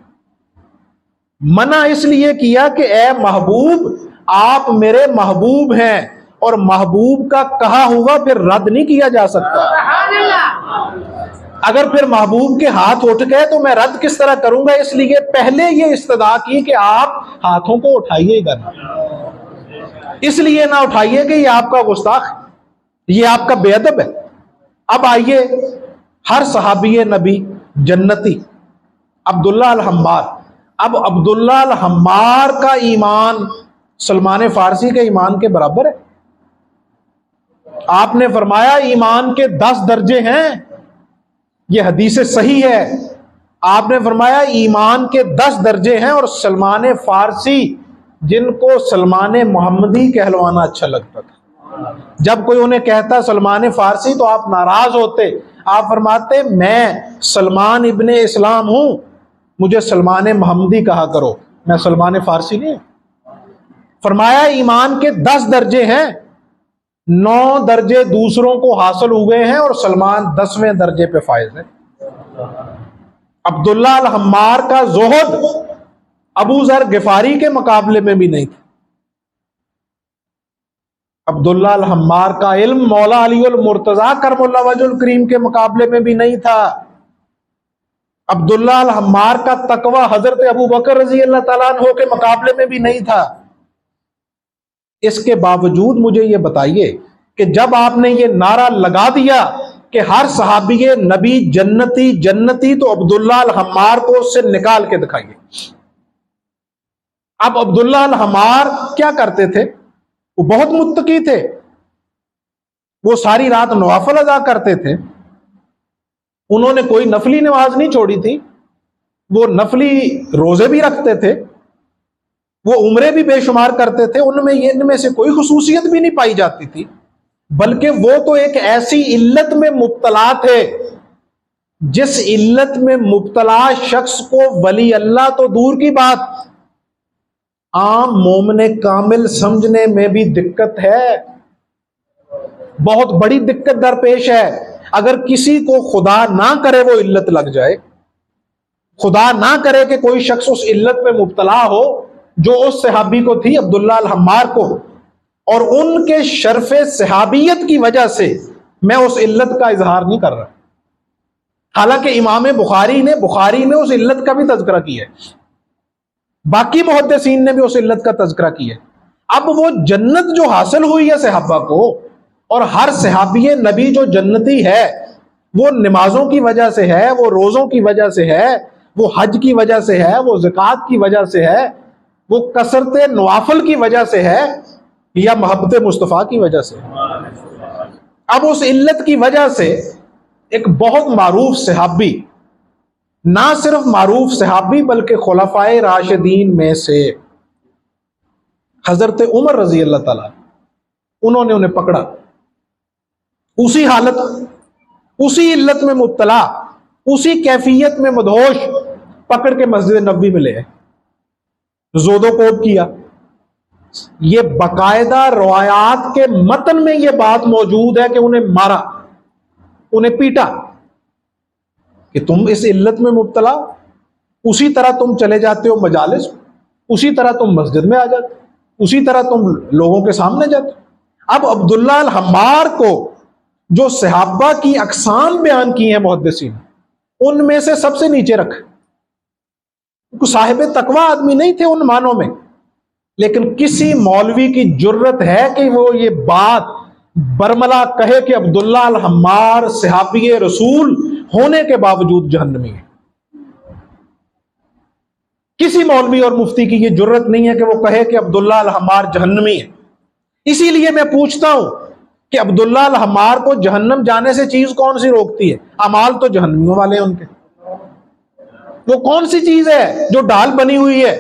A: मना इसलिए किया कि ए महबूब आप मेरे महबूब हैं, और महबूब का कहा हुआ फिर रद्द नहीं किया जा सकता। अगर फिर महबूब के हाथ उठ गए तो मैं रद्द किस तरह करूंगा? इसलिए पहले ये इस्तदा की कि आप हाथों को उठाइएगा ना, इसलिए ना उठाइए कि ये आपका गुस्ताख, ये आपका बेअदब है। अब आइए, हर सहाबी नबी जन्नती, अब्दुल्लाह अल हम्मार। अब अब्दुल्लाह अल हम्मार का ईमान सलमान फारसी के ईमान के बराबर है। आपने फरमाया ईमान के 10 दर्जे हैं, यह हदीस सही है। आपने फरमाया ईमान के 10 दर्जे हैं, और सलमान फारसी, जिनको सलमान मोहम्मदी कहलवाना अच्छा लगता था, जब कोई उन्हें कहता सलमान फारसी तो आप नाराज होते। आप फरमाते मैं सलमान इब्ने इस्लाम हूं, मुझे सलमान महमदी कहा करो, मैं सलमान फारसी नहीं। फरमाया ईमान के 10 दर्जे हैं, 9 दर्जे दूसरों को हासिल हुए हैं और सलमान 10वें दर्जे पे फायज है। अब्दुल्ला अल हम्मार का जोहद अबू जर गिफारी के मुकाबले में भी नहीं था। अब्दुल्ला अल हम्मार का इल्म मौला अली उल मुर्तजा करमुल्लाह वजहुल करीम के मुकाबले में भी नहीं था। अब्दुल्ला अल हम्मार का तकवा हजरत अबू बकर रजी अल्लाह तआला अन्हु के मुकाबले में भी नहीं था। इसके बावजूद मुझे यह बताइए कि जब आपने ये नारा लगा दिया कि हर सहाबी नबी जन्नती जन्नती, तो अब्दुल्ला अल हम्मार को उससे निकाल के दिखाइए। अब अब्दुल्ला अल हम्मार क्या करते थे? वो बहुत मुत्तकी थे, वो सारी रात नवाफिल अदा करते थे, उन्होंने कोई नफली नमाज नहीं छोड़ी थी, वो नफली रोजे भी रखते थे, वो उम्रे भी बेशुमार करते थे, उनमें इनमें से कोई खुसूसियत भी नहीं पाई जाती थी, बल्कि वो तो एक ऐसी इल्लत में मुब्तला थे जिस इल्लत में मुब्तला शख्स को वली अल्लाह तो दूर की बात, आम मोमिने कामिल समझने में भी दिक्कत है, बहुत बड़ी दिक्कत दरपेश है। अगर किसी को खुदा ना करे वो इल्लत लग जाए, खुदा ना करे कि कोई शख्स उस इल्लत में मुब्तला हो जो उस सहाबी को थी, अब्दुल्ला अल हम्मार को, और उनके शर्फे सहाबियत की वजह से मैं उस इल्लत का इजहार नहीं कर रहा। हालांकि इमाम बुखारी ने उस इल्लत का भी तज़किरा किया है, बाकी मुहद्दिसीन ने भी उस इल्लत का तज़किरा किया है। अब वो जन्नत जो हासिल हुई है सहाबा को, और हर सहाबी नबी जो जन्नती है वो नमाजों की वजह से है, वो रोज़ों की वजह से है, वो हज की वजह से है, वो ज़कात की वजह से है, वो कसरत नवाफिल की वजह से है, या मोहब्बत मुस्तफ़ा की वजह से। अब उस इल्लत की वजह से एक बहुत मारूफ सहाबी, ना सिर्फ मारूफ सहाबी बल्कि खुलफाए राशिदीन में से हजरत उमर रजी अल्लाह ताला, उन्होंने उन्हें पकड़ा, उसी हालत, उसी इल्लत में मुब्तला, उसी कैफियत में मदहोश पकड़ के मस्जिद नबवी में ले आए, जोदोकोब किया। ये बाकायदा रवायात के मतन में यह बात मौजूद है कि उन्हें मारा, उन्हें पीटा, कि तुम इस इल्लत में मुब्तला, उसी तरह तुम चले जाते हो मजालिस, उसी तरह तुम मस्जिद में आ जाते, उसी तरह तुम लोगों के सामने जाते। अब अब्दुल्ला अल हम्मार को जो सहाबा की अकसाम बयान की है मुहद्दिसीन, उनमें से सबसे नीचे रखा। साहिब तकवा आदमी नहीं थे उन मानों में, लेकिन किसी मौलवी की जुर्रत है कि वो ये बात बरमला कहे कि अब्दुल्ला अल हम्मार सहाबी रसूल होने के बावजूद जहन्नमी है। किसी मौलवी और मुफ्ती की ये जुर्रत नहीं है कि वो कहे कि अब्दुल्ला अल हम्मार जहन्नमी है। इसीलिए मैं पूछता हूं कि अब्दुल्ला अल हम्मार को जहन्नम जाने से चीज कौन सी रोकती है? अमाल तो जहन्नमियों वाले हैं उनके। वो कौन सी चीज है जो डाल बनी हुई है?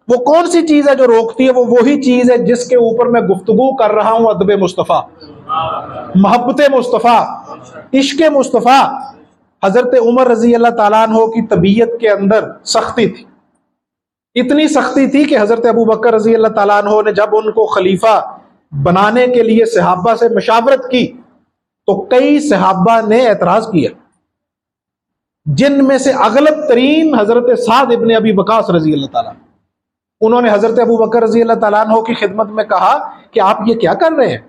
A: वो कौन सी चीज है जो रोकती है? वो वही चीज है जिसके ऊपर मैं गुफ्तगू कर रहा हूं, अदब मुस्तफ़ा, मोहब्बत मुस्तफ़ा, इश्क मुस्तफ़ा। हजरत उमर रजी अल्लाह ताला अन्हो की तबीयत के अंदर सख्ती थी, इतनी सख्ती थी कि हजरत अबू बकर रजी अल्लाह ताला अन्हो ने जब उनको खलीफा बनाने के लिए सहाबा से मशावरत की तो कई सहाबा ने एतराज किया, जिनमें से अगलब तरीन हजरत साद इब्ने अबी वकास रजी अल्लाह ताला। उन्होंने हजरत अबू बकर रजी अल्लाह ताला अन्हो की खिदमत में कहा कि आप ये क्या कर रहे हैं?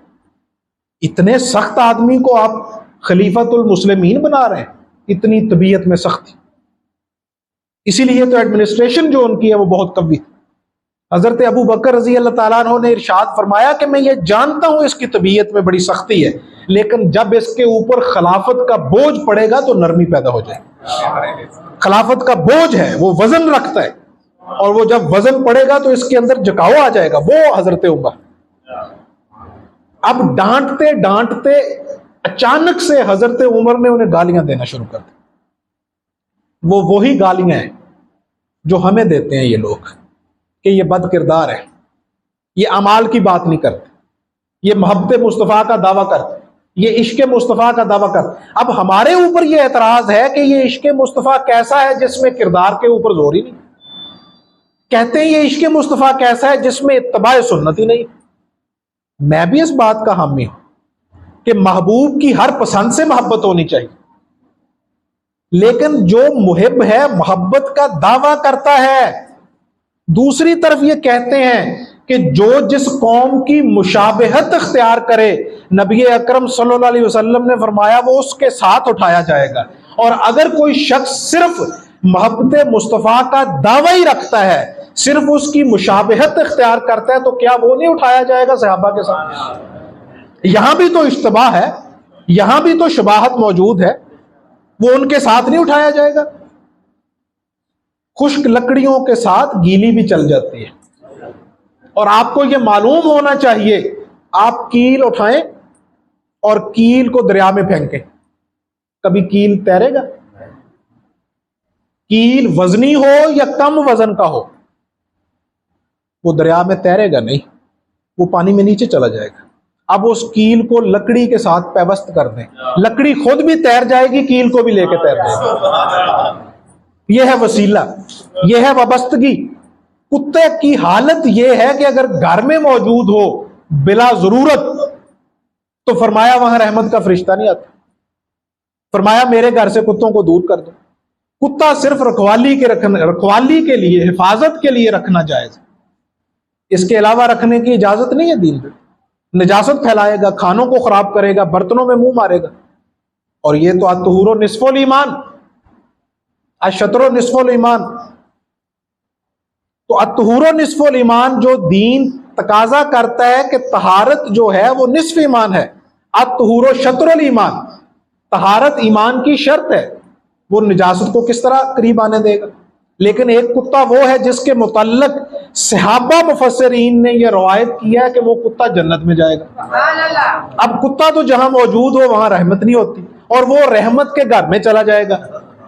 A: इतने सख्त आदमी को आप खलीफतुल मुस्लिमीन बना रहे हैं, इतनी तबीयत में सख्ती। इसीलिए तो एडमिनिस्ट्रेशन जो उनकी है वो बहुत कवी थी। हजरत अबू बकर रजी अल्लाह ताला अन्हो ने इरशाद फरमाया कि मैं ये जानता हूं इसकी तबीयत में बड़ी सख्ती है, लेकिन जब इसके ऊपर खिलाफत का बोझ पड़ेगा तो नरमी पैदा हो जाए। खिलाफत का बोझ है, वो वजन रखता है, और वो जब वजन पड़ेगा तो इसके अंदर झुकाव आ जाएगा। वो हजरत उमर अब डांटते डांटते अचानक से हजरत उमर ने उन्हें गालियां देना शुरू कर दी। वो वही गालियां हैं जो हमें देते हैं ये लोग कि ये बद किरदार है, ये अमाल की बात नहीं करते, ये मोहब्बत मुस्तफ़ा का दावा करते, ये इश्क मुस्तफ़ा का दावा कर। अब हमारे ऊपर ये एतराज है कि ये इश्क मुस्तफ़ा कैसा है जिसमें किरदार के ऊपर जोर ही नहीं। कहते हैं ये इश्क मुस्तफ़ा कैसा है जिसमें इत्तबा सुन्नत ही नहीं। मैं भी इस बात का हामी हूं कि महबूब की हर पसंद से मोहब्बत होनी चाहिए, लेकिन जो मुहिब है मोहब्बत का दावा करता है। दूसरी तरफ ये कहते हैं कि जो जिस कौम की मुशाबहत इख्तियार करे, नबी अकरम सल्लल्लाहु अलैहि वसल्लम ने फरमाया वो उसके साथ उठाया जाएगा। और अगर कोई शख्स सिर्फ मोहब्बत मुस्तफ़ा का दावा ही रखता है, सिर्फ उसकी मुशाबहत इख्तियार करता है, तो क्या वो नहीं उठाया जाएगा सहाबा के साथ? यहां भी तो इश्तिबाह है, यहां भी तो शबाहत मौजूद है, वो उनके साथ नहीं उठाया जाएगा। खुश्क लकड़ियों के साथ गीली भी चल जाती है। और आपको यह मालूम होना चाहिए, आप कील उठाएं और कील को दरिया में फेंकें, कभी कील तैरेगा? कील वजनी हो या कम वजन का हो, वो दरिया में तैरेगा नहीं, वो पानी में नीचे चला जाएगा। अब उस कील को लकड़ी के साथ पैवस्त कर दें, लकड़ी खुद भी तैर जाएगी, कील को भी लेके तैर जाएगी। यह है वसीला, यह है वाबस्तगी। कुत्ते की हालत यह है कि अगर घर में मौजूद हो बिला जरूरत, तो फरमाया वहां रहमत का फरिश्ता नहीं आता। फरमाया मेरे घर से कुत्तों को दूर कर दो। कुत्ता सिर्फ रखवाली के लिए, हिफाजत के लिए रखना जायज, इसके अलावा रखने की इजाजत नहीं है दीन में। निजासत फैलाएगा, खानों को खराब करेगा, बर्तनों में मुंह मारेगा। और ये तो अतहुरो निस्फुल ईमान, अशतरो निस्फुल ईमान। तो अतहुरो निस्फुल ईमान, जो दीन तकाजा करता है कि तहारत जो है वो निस्फ ईमान है। अतहुरो शतरुल ईमान, तहारत ईमान की शर्त है। वो निजासत को किस तरह करीब आने देगा? लेकिन एक कुत्ता वो है जिसके मुतल्लक सहाबा मुफस्सिरीन ने यह रवायत किया है कि वो कुत्ता जन्नत में जाएगा। अब कुत्ता तो जहां मौजूद हो वहां रहमत नहीं होती, और वो रहमत के घर में चला जाएगा।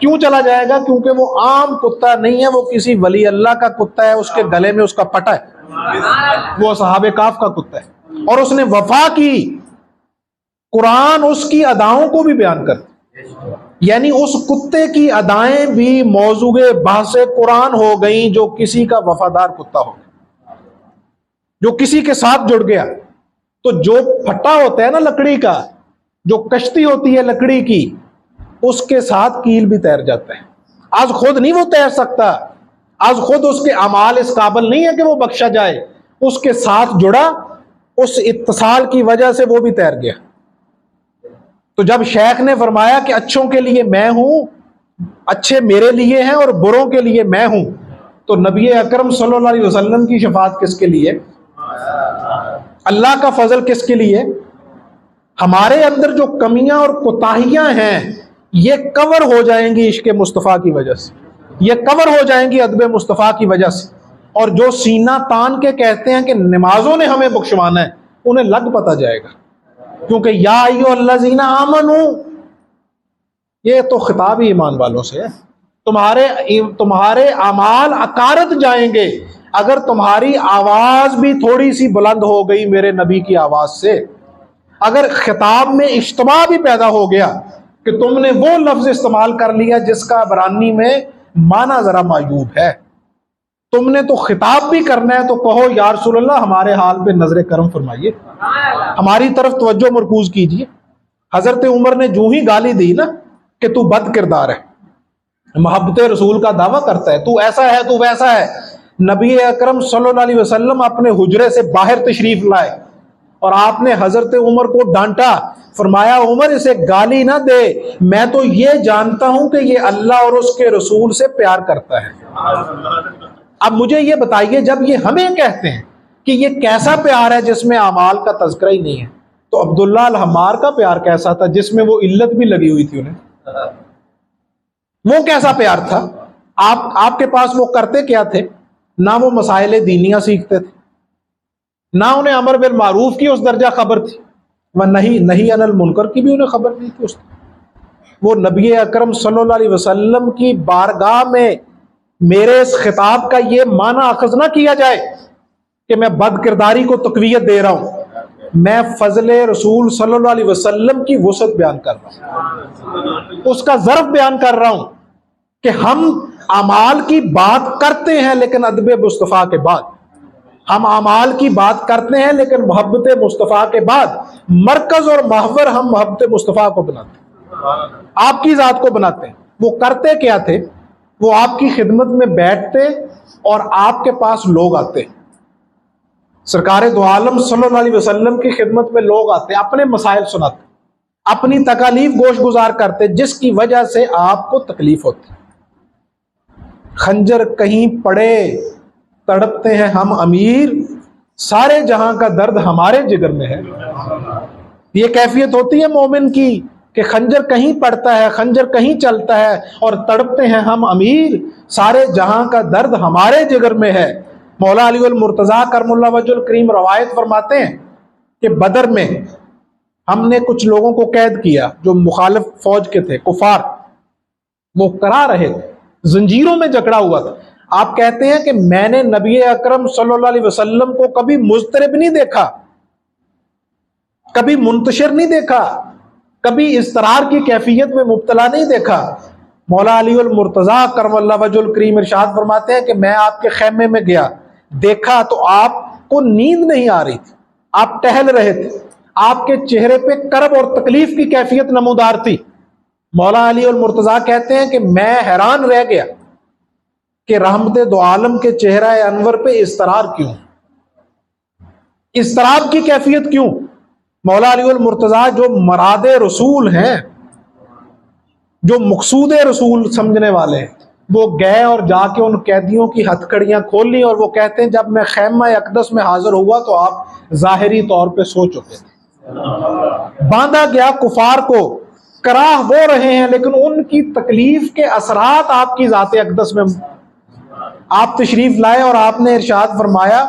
A: क्यों चला जाएगा? क्योंकि वो आम कुत्ता नहीं है, वो किसी वली अल्लाह का कुत्ता है, उसके गले में उसका पटा है, वो सहाबे काफ का कुत्ता है, और उसने वफा की। कुरान उसकी अदाओं को भी बयान करता, यानी उस कुत्ते की अदाएं भी मौजूए बहसे कुरान हो गई, जो किसी का वफादार कुत्ता हो, जो किसी के साथ जुड़ गया। तो जो फट्टा होता है ना लकड़ी का, जो कश्ती होती है लकड़ी की, उसके साथ कील भी तैर जाता है। आज खुद नहीं वो तैर सकता, आज खुद उसके अमाल इस काबिल नहीं है कि वो बख्शा जाए, उसके साथ जुड़ा, उस इत्तिसाल की वजह से वो भी तैर गया। तो जब शेख ने फरमाया कि अच्छों के लिए मैं हूं, अच्छे मेरे लिए हैं और बुरों के लिए मैं हूं, तो नबी अकरम सल्लल्लाहु अलैहि वसल्लम की शफाअत किसके लिए? अल्लाह का फजल किसके लिए? हमारे अंदर जो कमियां और कोताहियां हैं ये कवर हो जाएंगी इश्क मुस्तफ़ा की वजह से, ये कवर हो जाएंगी अदब मुस्तफ़ा की वजह से। और जो सीना तान के कहते हैं कि नमाजों ने हमें बख्शवाना है, उन्हें लग पता जाएगा, क्योंकि या अय्युहल्लज़ीना आमनू, ये तो खिताब ही ईमान वालों से है। तुम्हारे अमाल अकारत जाएंगे अगर तुम्हारी आवाज भी थोड़ी सी बुलंद हो गई मेरे नबी की आवाज से। अगर खिताब में इज्तिमा भी पैदा हो गया कि तुमने वो लफ्ज इस्तेमाल कर लिया जिसका बरानी में माना जरा मायूब है, तुमने तो खिताब भी करना है, तो कहो या रसूल अल्लाह हमारे हाल पे नजर करम फरमाइए, हमारी तरफ तवज्जो मरकूज कीजिए। हजरत उमर ने जो ही गाली दी ना कि तू बद किरदार है, मोहब्बत रसूल का दावा करता है, तू ऐसा है, तू वैसा है, नबी अकरम सल्लल्लाहु अलैहि वसल्लम अपने हुजरे से बाहर तशरीफ लाए और आपने हजरत उमर को डांटा। फरमाया उमर इसे गाली ना दे, मैं तो ये जानता हूं कि ये अल्लाह और उसके रसूल से प्यार करता है। अब मुझे ये बताइए, जब ये हमें कहते हैं कि ये कैसा प्यार है जिसमें अमाल का तज़किरा ही नहीं है, तो अब्दुल्लाह अल हमार का प्यार कैसा था जिसमें वो इल्लत भी लगी हुई थी उन्हें? वो कैसा प्यार था? आपके पास वो करते क्या थे? ना वो मसाइल दीनिया सीखते थे, ना उन्हें अमर बिल मारूफ की उस दर्जा खबर थी, वह नहीं अनिल मुनकर की भी उन्हें खबर नहीं थी। वो नबी अकरम सल्लल्लाहु अलैहि वसल्लम की बारगाह में मेरे इस खिताब का ये माना अखज ना किया जाए कि मैं बद किरदारी को तकवीयत दे रहा हूं। मैं फजले रसूल सल्लल्लाहु अलैहि वसल्लम की वसअत बयान कर रहा हूं, उसका ज़र्फ बयान कर रहा हूं कि हम अमाल की बात करते हैं लेकिन अदब मुस्तफ़ा के बाद, हम अमाल की बात करते हैं लेकिन मोहब्बत मुस्तफ़ा के बाद मरकज और महवर हम मोहब्बत मुस्तफ़ा को बनाते हैं, आपकी ज़ात को बनाते हैं। वो करते क्या थे? वो आपकी खिदमत में बैठते और आपके पास लोग आते, सरकार दो आलम सल्लल्लाहु अलैहि वसल्लम की खिदमत में लोग आते, अपने मसाइल सुनाते, अपनी तकालीफ गोश गुजार करते जिसकी वजह से आपको तकलीफ होती। खंजर कहीं पड़े तड़पते हैं हम अमीर, सारे जहां का दर्द हमारे जिगर में है। ये कैफियत होती है मोमिन की कि खंजर कहीं पड़ता है, खंजर कहीं चलता है और तड़पते हैं हम अमीर, सारे जहां का दर्द हमारे जिगर में है। मौला अली अल मुर्तज़ा करमुल्लाह वजहुल करीम रवायत फरमाते हैं कि बदर में हमने कुछ लोगों को कैद किया जो मुखालिफ फौज के थे, कुफार, वो करा रहे थे, जंजीरों में जकड़ा हुआ था। आप कहते हैं कि मैंने नबी अकरम सल्लल्लाहु अलैहि वसल्लम को कभी मुज़तरिब नहीं देखा, कभी मुंतशिर नहीं देखा, कभी इस्तरार की कैफियत में मुब्तला नहीं देखा। मौला अली अल मुर्तज़ा करमुल्लाह वजहुल करीम इरशाद फरमाते हैं कि मैं आपके खैमे में गया, देखा तो आपको नींद नहीं आ रही थी, आप टहल रहे थे, आपके चेहरे पे करब और तकलीफ की कैफियत नमूदार थी। मौला अली अल मुर्तज़ा कहते हैं कि मैं हैरान रह गया कि रहमत दो आलम के चेहरा अनवर पे इस्तरार क्यों, इस्तराब की कैफियत क्यों? मौला अली अल मुर्तज़ा जो मराद रसूल हैं, जो मकसूद रसूल समझने वाले हैं, वो गए और जाके उन कैदियों की हथकड़ियां खोल ली और वो कहते हैं जब मैं खैमा अक़दस में हाजिर हुआ तो आप ज़ाहिरी तौर पे सो चुके थे। बांधा गया कुफार को, कराह वो रहे हैं लेकिन उनकी तकलीफ के असरात आपकी ज़ात अक़दस में आप तशरीफ लाए और आपने इरशाद फरमाया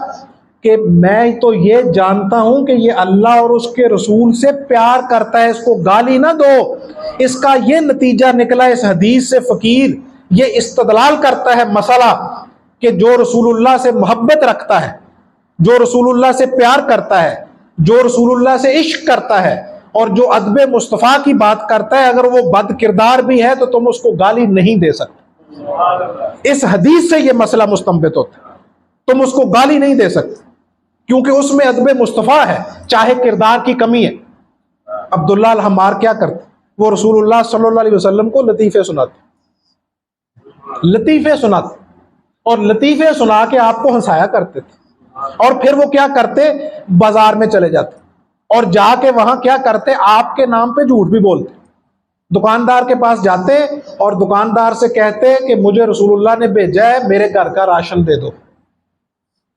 A: कि मैं तो ये जानता हूं कि ये अल्लाह और उसके रसूल से प्यार करता है, इसको गाली ना दो। इसका ये नतीजा निकला इस हदीस से फ़कीर ये इस्तदलाल करता है मसला कि जो रसूलुल्लाह से मोहब्बत रखता है, जो रसूलुल्लाह से प्यार करता है, जो रसूलुल्लाह से इश्क करता है और जो अदब मुस्तफ़ा की बात करता है, अगर वो बद किरदार भी है तो तुम उसको गाली नहीं दे सकते। इस हदीस से ये मसला मुस्तंबित होता है, तुम उसको गाली नहीं दे सकते क्योंकि उसमें अदब मुस्तफ़ा है, चाहे किरदार की कमी है। अब्दुल्लाह अल हम्मार क्या करते? वो रसूलुल्लाह सल्लल्लाहु अलैहि वसल्लम को लतीफ़े सुनाते, लतीफ़े सुनाते और लतीफ़े सुना के आपको हंसाया करते थे। और फिर वो क्या करते? बाजार में चले जाते और जाके वहां क्या करते? आपके नाम पे झूठ भी बोलते, दुकानदार के पास जाते और दुकानदार से कहते कि मुझे रसूलुल्लाह ने भेजा है, मेरे घर का राशन दे दो।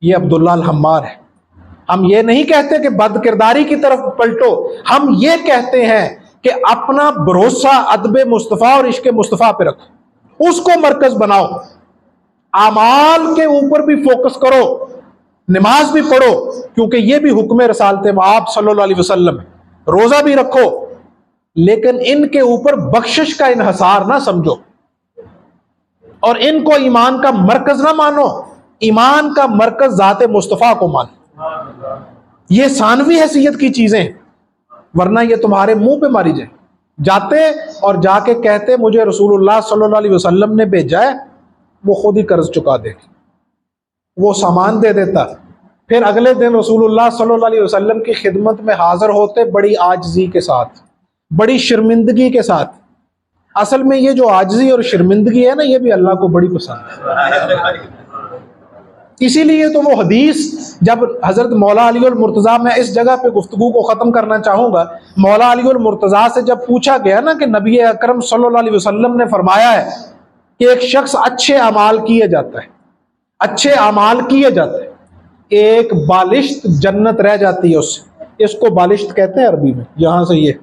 A: ये अब्दुल्लाह अल हम्मार है। हम ये नहीं कहते कि बद किरदारी की तरफ पलटो, हम ये कहते हैं कि अपना भरोसा अदब मुस्तफ़ा और इश्क मुस्तफ़ा पे रखो, उसको मरकज बनाओ, आमाल के ऊपर भी फोकस करो, नमाज भी पढ़ो क्योंकि ये भी हुक्म रसालत आप सल्लल्लाहु अलैहि वसल्लम है, रोजा भी रखो, लेकिन इनके ऊपर बख्शिश का इन्हसार ना समझो और इनको ईमान का मरकज ना मानो। ईमान का मरकज ज़ात मुस्तफ़ा को मानो। ये सानवी हैसियत की चीजें, वरना ये तुम्हारे मुंह पे मारी जाए। जाते और जाके कहते मुझे रसूलुल्लाह सल्लल्लाहु अलैहि वसल्लम ने भेजा है, वो खुद ही कर्ज चुका देगी, वो सामान दे देता। फिर अगले दिन रसूलुल्लाह सल्लल्लाहु अलैहि वसल्लम की खिदमत में हाजिर होते बड़ी आजिज़ी के साथ, बड़ी शर्मिंदगी के साथ। असल में ये जो आजिज़ी और शर्मिंदगी है ना, ये भी अल्लाह को बड़ी पसंद है। इसीलिए तो वो हदीस जब हजरत मौला अली अल मुर्तज़ा, मैं इस जगह पे गुफ्तगू को ख़त्म करना चाहूँगा, मौला अली अल मुर्तज़ा से जब पूछा गया ना कि नबी अकरम सल्लल्लाहु अलैहि वसल्लम ने फरमाया है कि एक शख्स अच्छे अमाल किए जाता है, अच्छे अमाल किए जाते हैं, एक बालिश्त जन्नत रह जाती है उससे, इसको बालिश्त कहते हैं अरबी में। यहां से ये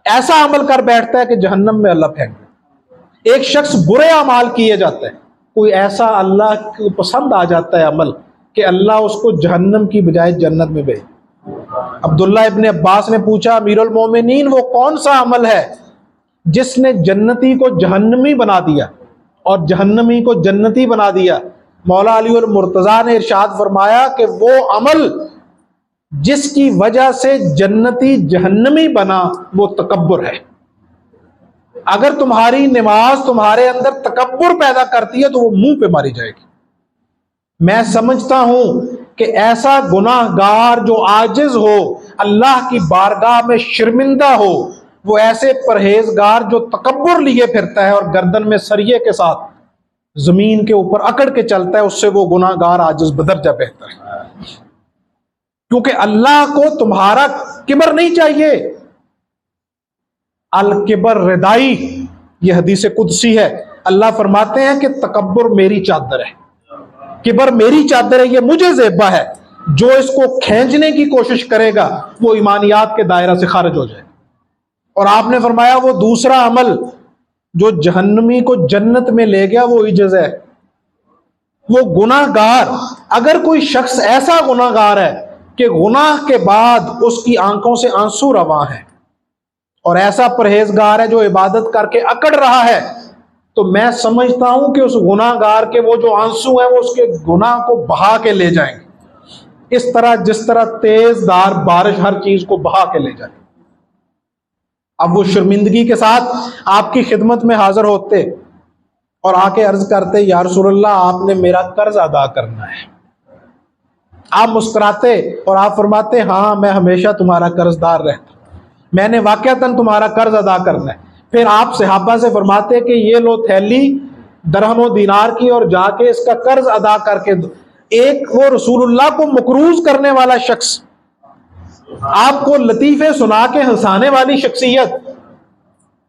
A: ऐसा अमल कर बैठता है कि जहन्नम में अल्लाह फेंक दे। एक शख्स बुरे अमाल किए जाता है, कोई ऐसा अल्लाह को पसंद आ जाता है अमल कि अल्लाह उसको जहन्नम की बजाय जन्नत में भेजे। अब्दुल्लाह इब्ने अब्बास ने पूछा, अमीरुल मोमिनीन वो कौन सा अमल है जिसने जन्नती को जहन्नमी बना दिया और जहन्नमी को जन्नती बना दिया? मौला अली अल मुर्तज़ा ने इरशाद फरमाया कि वो अमल जिसकी वजह से जन्नती जहन्नमी बना, वो तकब्बुर है। अगर तुम्हारी नमाज तुम्हारे अंदर तकब्बुर पैदा करती है तो वो मुंह पे मारी जाएगी। मैं समझता हूं कि ऐसा गुनाहगार जो आजिज हो, अल्लाह की बारगाह में शर्मिंदा हो, वो ऐसे परहेजगार जो तकब्बुर लिए फिरता है और गर्दन में सरिये के साथ जमीन के ऊपर अकड़ के चलता है, उससे वो गुनाहगार आजिज बदरजा बेहतर है। क्योंकि अल्लाह को तुम्हारा किबर नहीं चाहिए। अल किबर रिदाई, यह हदीस कुदसी है। अल्लाह फरमाते हैं कि तकब्बुर मेरी चादर है, किबर मेरी चादर है, ये मुझे ज़ेबा है। जो इसको खींचने की कोशिश करेगा वो ईमानियात के दायरा से खारिज हो जाए। और आपने फरमाया वो दूसरा अमल जो जहन्नमी को जन्नत में ले गया वो इज्जत है। वो गुनाहगार, अगर कोई शख्स ऐसा गुनाहगार है कि गुनाह के बाद उसकी आंखों से आंसू रवा है, और ऐसा परहेजगार है जो इबादत करके अकड़ रहा है, तो मैं समझता हूं कि उस गुनाहगार के वो जो आंसू हैं वो उसके गुनाह को बहा के ले जाएंगे, इस तरह जिस तरह तेजदार बारिश हर चीज को बहा के ले जाए। अब वो शर्मिंदगी के साथ आपकी खिदमत में हाजिर होते और आके अर्ज करते, या रसूलल्लाह आपने मेरा कर्ज अदा करना है। आप मुस्कुराते और आप फरमाते, हाँ मैं हमेशा तुम्हारा कर्जदार रहता, मैंने वाकयातन तुम्हारा कर्ज अदा करना है। फिर आप सहाबा से फरमाते कि ये लो थैली दरहम दीनार की और जाके इसका कर्ज अदा करके दो। एक वो रसूलुल्लाह को मकरूज करने वाला शख्स, आपको लतीफे सुना के हंसाने वाली शख्सियत,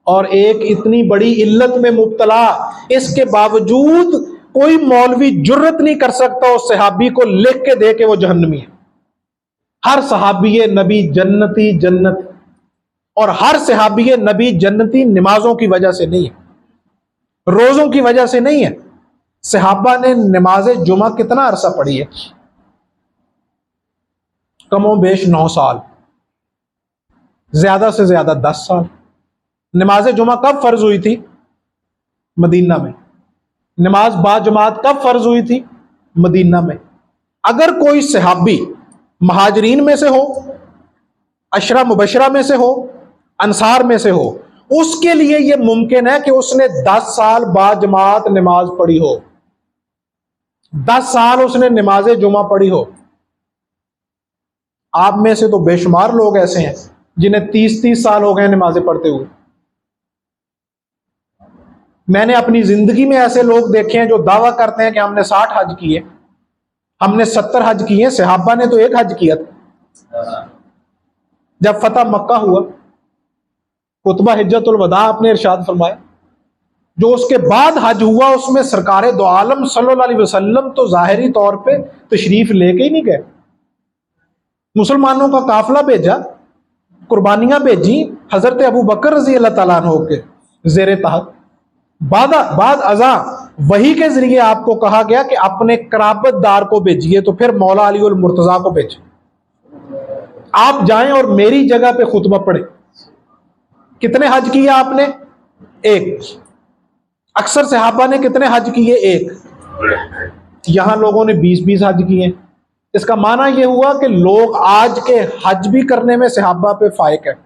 A: और एक इतनी बड़ी इल्लत में मुब्तला, इसके बावजूद कोई मौलवी जुर्रत नहीं कर सकता उस सहाबी को लिख के दे के वो जहन्नमी है। हर सहाबी नबी जन्नती जन्नत, और हर सहाबी नबी जन्नती नमाजों की वजह से नहीं है, रोजों की वजह से नहीं है। सहाबा ने नमाज जुमा कितना अरसा पढ़ी है? कमो बेश 9 साल, ज्यादा से ज्यादा 10 साल। नमाज जुमा कब फर्ज हुई थी? मदीना में। नमाज बाजमात कब फर्ज हुई थी? मदीना में। अगर कोई सहाबी महाजरीन में से हो, अशरा मुबशरा में से हो, अंसार में से हो, उसके लिए यह मुमकिन है कि उसने 10 साल बाजमात नमाज पढ़ी हो, 10 साल उसने नमाज जुमा पढ़ी हो। आप में से तो बेशुमार लोग ऐसे हैं जिन्हें 30-30 साल हो गए नमाजें पढ़ते हुए। मैंने अपनी जिंदगी में ऐसे लोग देखे हैं जो दावा करते हैं कि हमने 60 हज किए, हमने 70 हज किए। सहाबा ने तो 1 हज किया था। जब फतह मक्का हुआ, खुतबा हिज्जतुल वदा आपने इरशाद फरमाया, जो उसके बाद हज हुआ उसमें सरकारे दो आलम सल्लल्लाहु अलैहि वसल्लम तो जाहिरी तौर पे तशरीफ लेके ही नहीं गए। मुसलमानों का काफिला भेजा, कुर्बानियां भेजी, हजरत अबू बकर रजी अल्लाह तआला अन्हु के जेर तहत। बाद अज़ा वही के जरिए आपको कहा गया कि अपने कराबतदार को भेजिए, तो फिर मौला अली उल मुर्तजा को भेजिए, आप जाएं और मेरी जगह पे खुतबा पढ़े। कितने हज किए आपने? 1। अक्सर सहाबा ने कितने हज किए? 1। यहां लोगों ने 20-20 हज किए। इसका माना यह हुआ कि लोग आज के हज भी करने में सहाबा पे फायक है,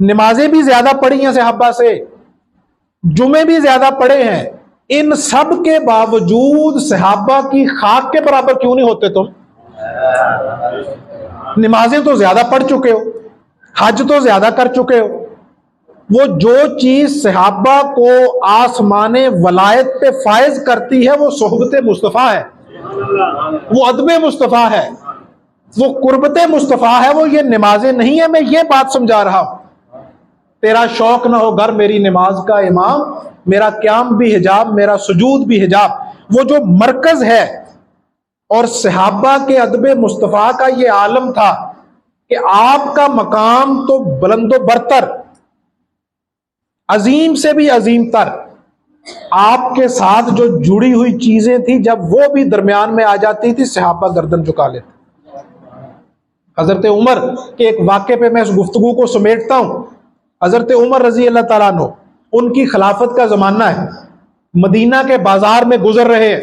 A: नमाजें भी ज्यादा पढ़ी हैं सहाबा से, जुमे भी ज्यादा पढ़े हैं। इन सब के बावजूद सहाबा की खाक के बराबर क्यों नहीं होते तुम? नमाजें तो ज्यादा पढ़ चुके हो, हज तो ज्यादा कर चुके हो। वो जो चीज सहाबा को आसमाने वलायत पे फायज करती है वो सोहबत मुस्तफ़ा है, वो अदब मुस्तफ़ा है, वो कुर्बत मुस्तफ़ा है, वो ये नमाजें नहीं है। मैं ये बात समझा रहा हूं, तेरा शौक ना हो घर मेरी नमाज का इमाम, मेरा क्याम भी हिजाब, मेरा सुजूद भी हिजाब। वो जो मरकज है, और सहाबा के अदब मुस्तफ़ा का ये आलम था कि आपका मकाम तो बुलंदो बरतर, अजीम से भी अजीम तर, आपके साथ जो जुड़ी हुई चीजें थी जब वो भी दरमियान में आ जाती थी, सहाबा गर्दन झुका लेते। हजरत उमर के एक वाक़े पे मैं उस गुफ्तगू को समेटता हूं। हजरत उमर रजी अल्लाह तआला अन्हु, उनकी खिलाफत का जमाना है, मदीना के बाजार में गुजर रहे हैं,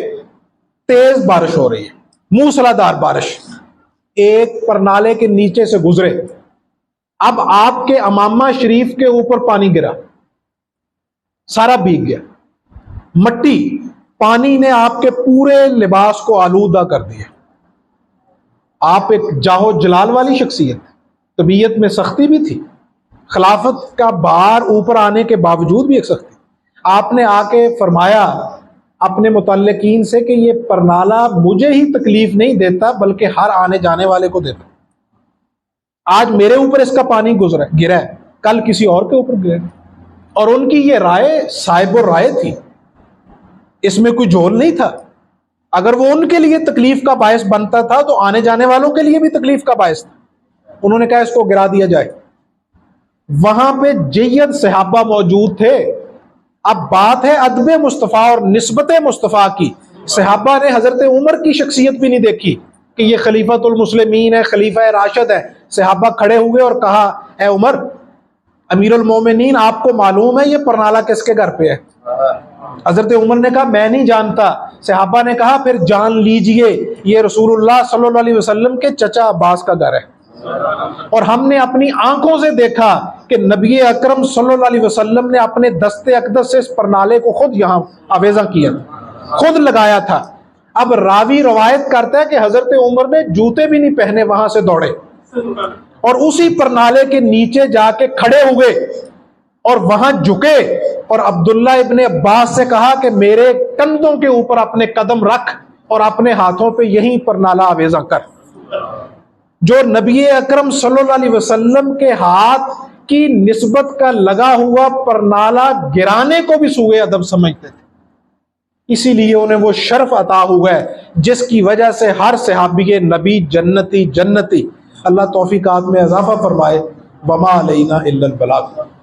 A: तेज बारिश हो रही है, मूसलाधार बारिश। एक परनाले के नीचे से गुजरे। अब आपके अमामा शरीफ के ऊपर पानी गिरा, सारा भीग गया, मट्टी पानी ने आपके पूरे लिबास को आलूदा कर दिया। आप एक जाहो जलाल वाली शख्सियत, तबीयत में सख्ती भी थी, खिलाफत का बार ऊपर आने के बावजूद भी एक सख्ती। आपने आके फरमाया अपने मुतल्लिकीन से कि ये परनाला मुझे ही तकलीफ नहीं देता बल्कि हर आने जाने वाले को देता। आज मेरे ऊपर इसका पानी गिरा है, कल किसी और के ऊपर गिरेगा। और उनकी ये राय साहिबुर राय थी, इसमें कोई झोल नहीं था। अगर वो उनके लिए तकलीफ का बायस बनता था तो आने जाने वालों के लिए भी तकलीफ का बायस था। उन्होंने कहा इसको गिरा दिया जाए। वहां पे जय्यद सहाबा मौजूद थे। अब बात है अदब मुस्तफ़ा और निस्बत मुस्तफ़ा की। सहाबा ने हजरत उमर की शख्सियत भी नहीं देखी कि ये खलीफतुल मुस्लिमीन है, खलीफा राशिद है। सहाबा खड़े हुए और कहा, ए उमर अमीरुल मोमिनीन, आपको मालूम है ये परनाला किसके घर पे है? हजरत उमर ने कहा मैं नहीं जानता। सहाबा ने कहा फिर जान लीजिए ये रसूलुल्लाह सल्लल्लाहु अलैहि वसल्लम के चचा अब्बास का घर है। और हमने अपनी आंखों से देखा कि नबी अकरम सल्लल्लाहु अलैहि वसल्लम ने अपने दस्ते अक़दस से इस परनाले को खुद यहां आवेजा किया, खुद लगाया था। अब रावी रवायत करता है कि हजरत उमर ने जूते भी नहीं पहने वहां से दौड़े और उसी परनाले के नीचे जाके खड़े हुए और वहां झुके और अब्दुल्ला इब्ने अब्बास से कहा कि मेरे कंधों के ऊपर अपने कदम रख और अपने हाथों पे यहीं परनाला आवेजा कर। जो नबी अकरम सल्लल्लाहु अलैहि वसल्लम के हाथ की निस्बत का लगा हुआ परनाला गिराने को भी सूए अदब समझते थे, इसीलिए उन्हें वो शर्फ अता हुआ है जिसकी वजह से हर सहाबी नबी जन्नती जन्नती। अल्लाह तौफीकात में इजाफा फरमाए। वमा अलैना इल्लल बलाग।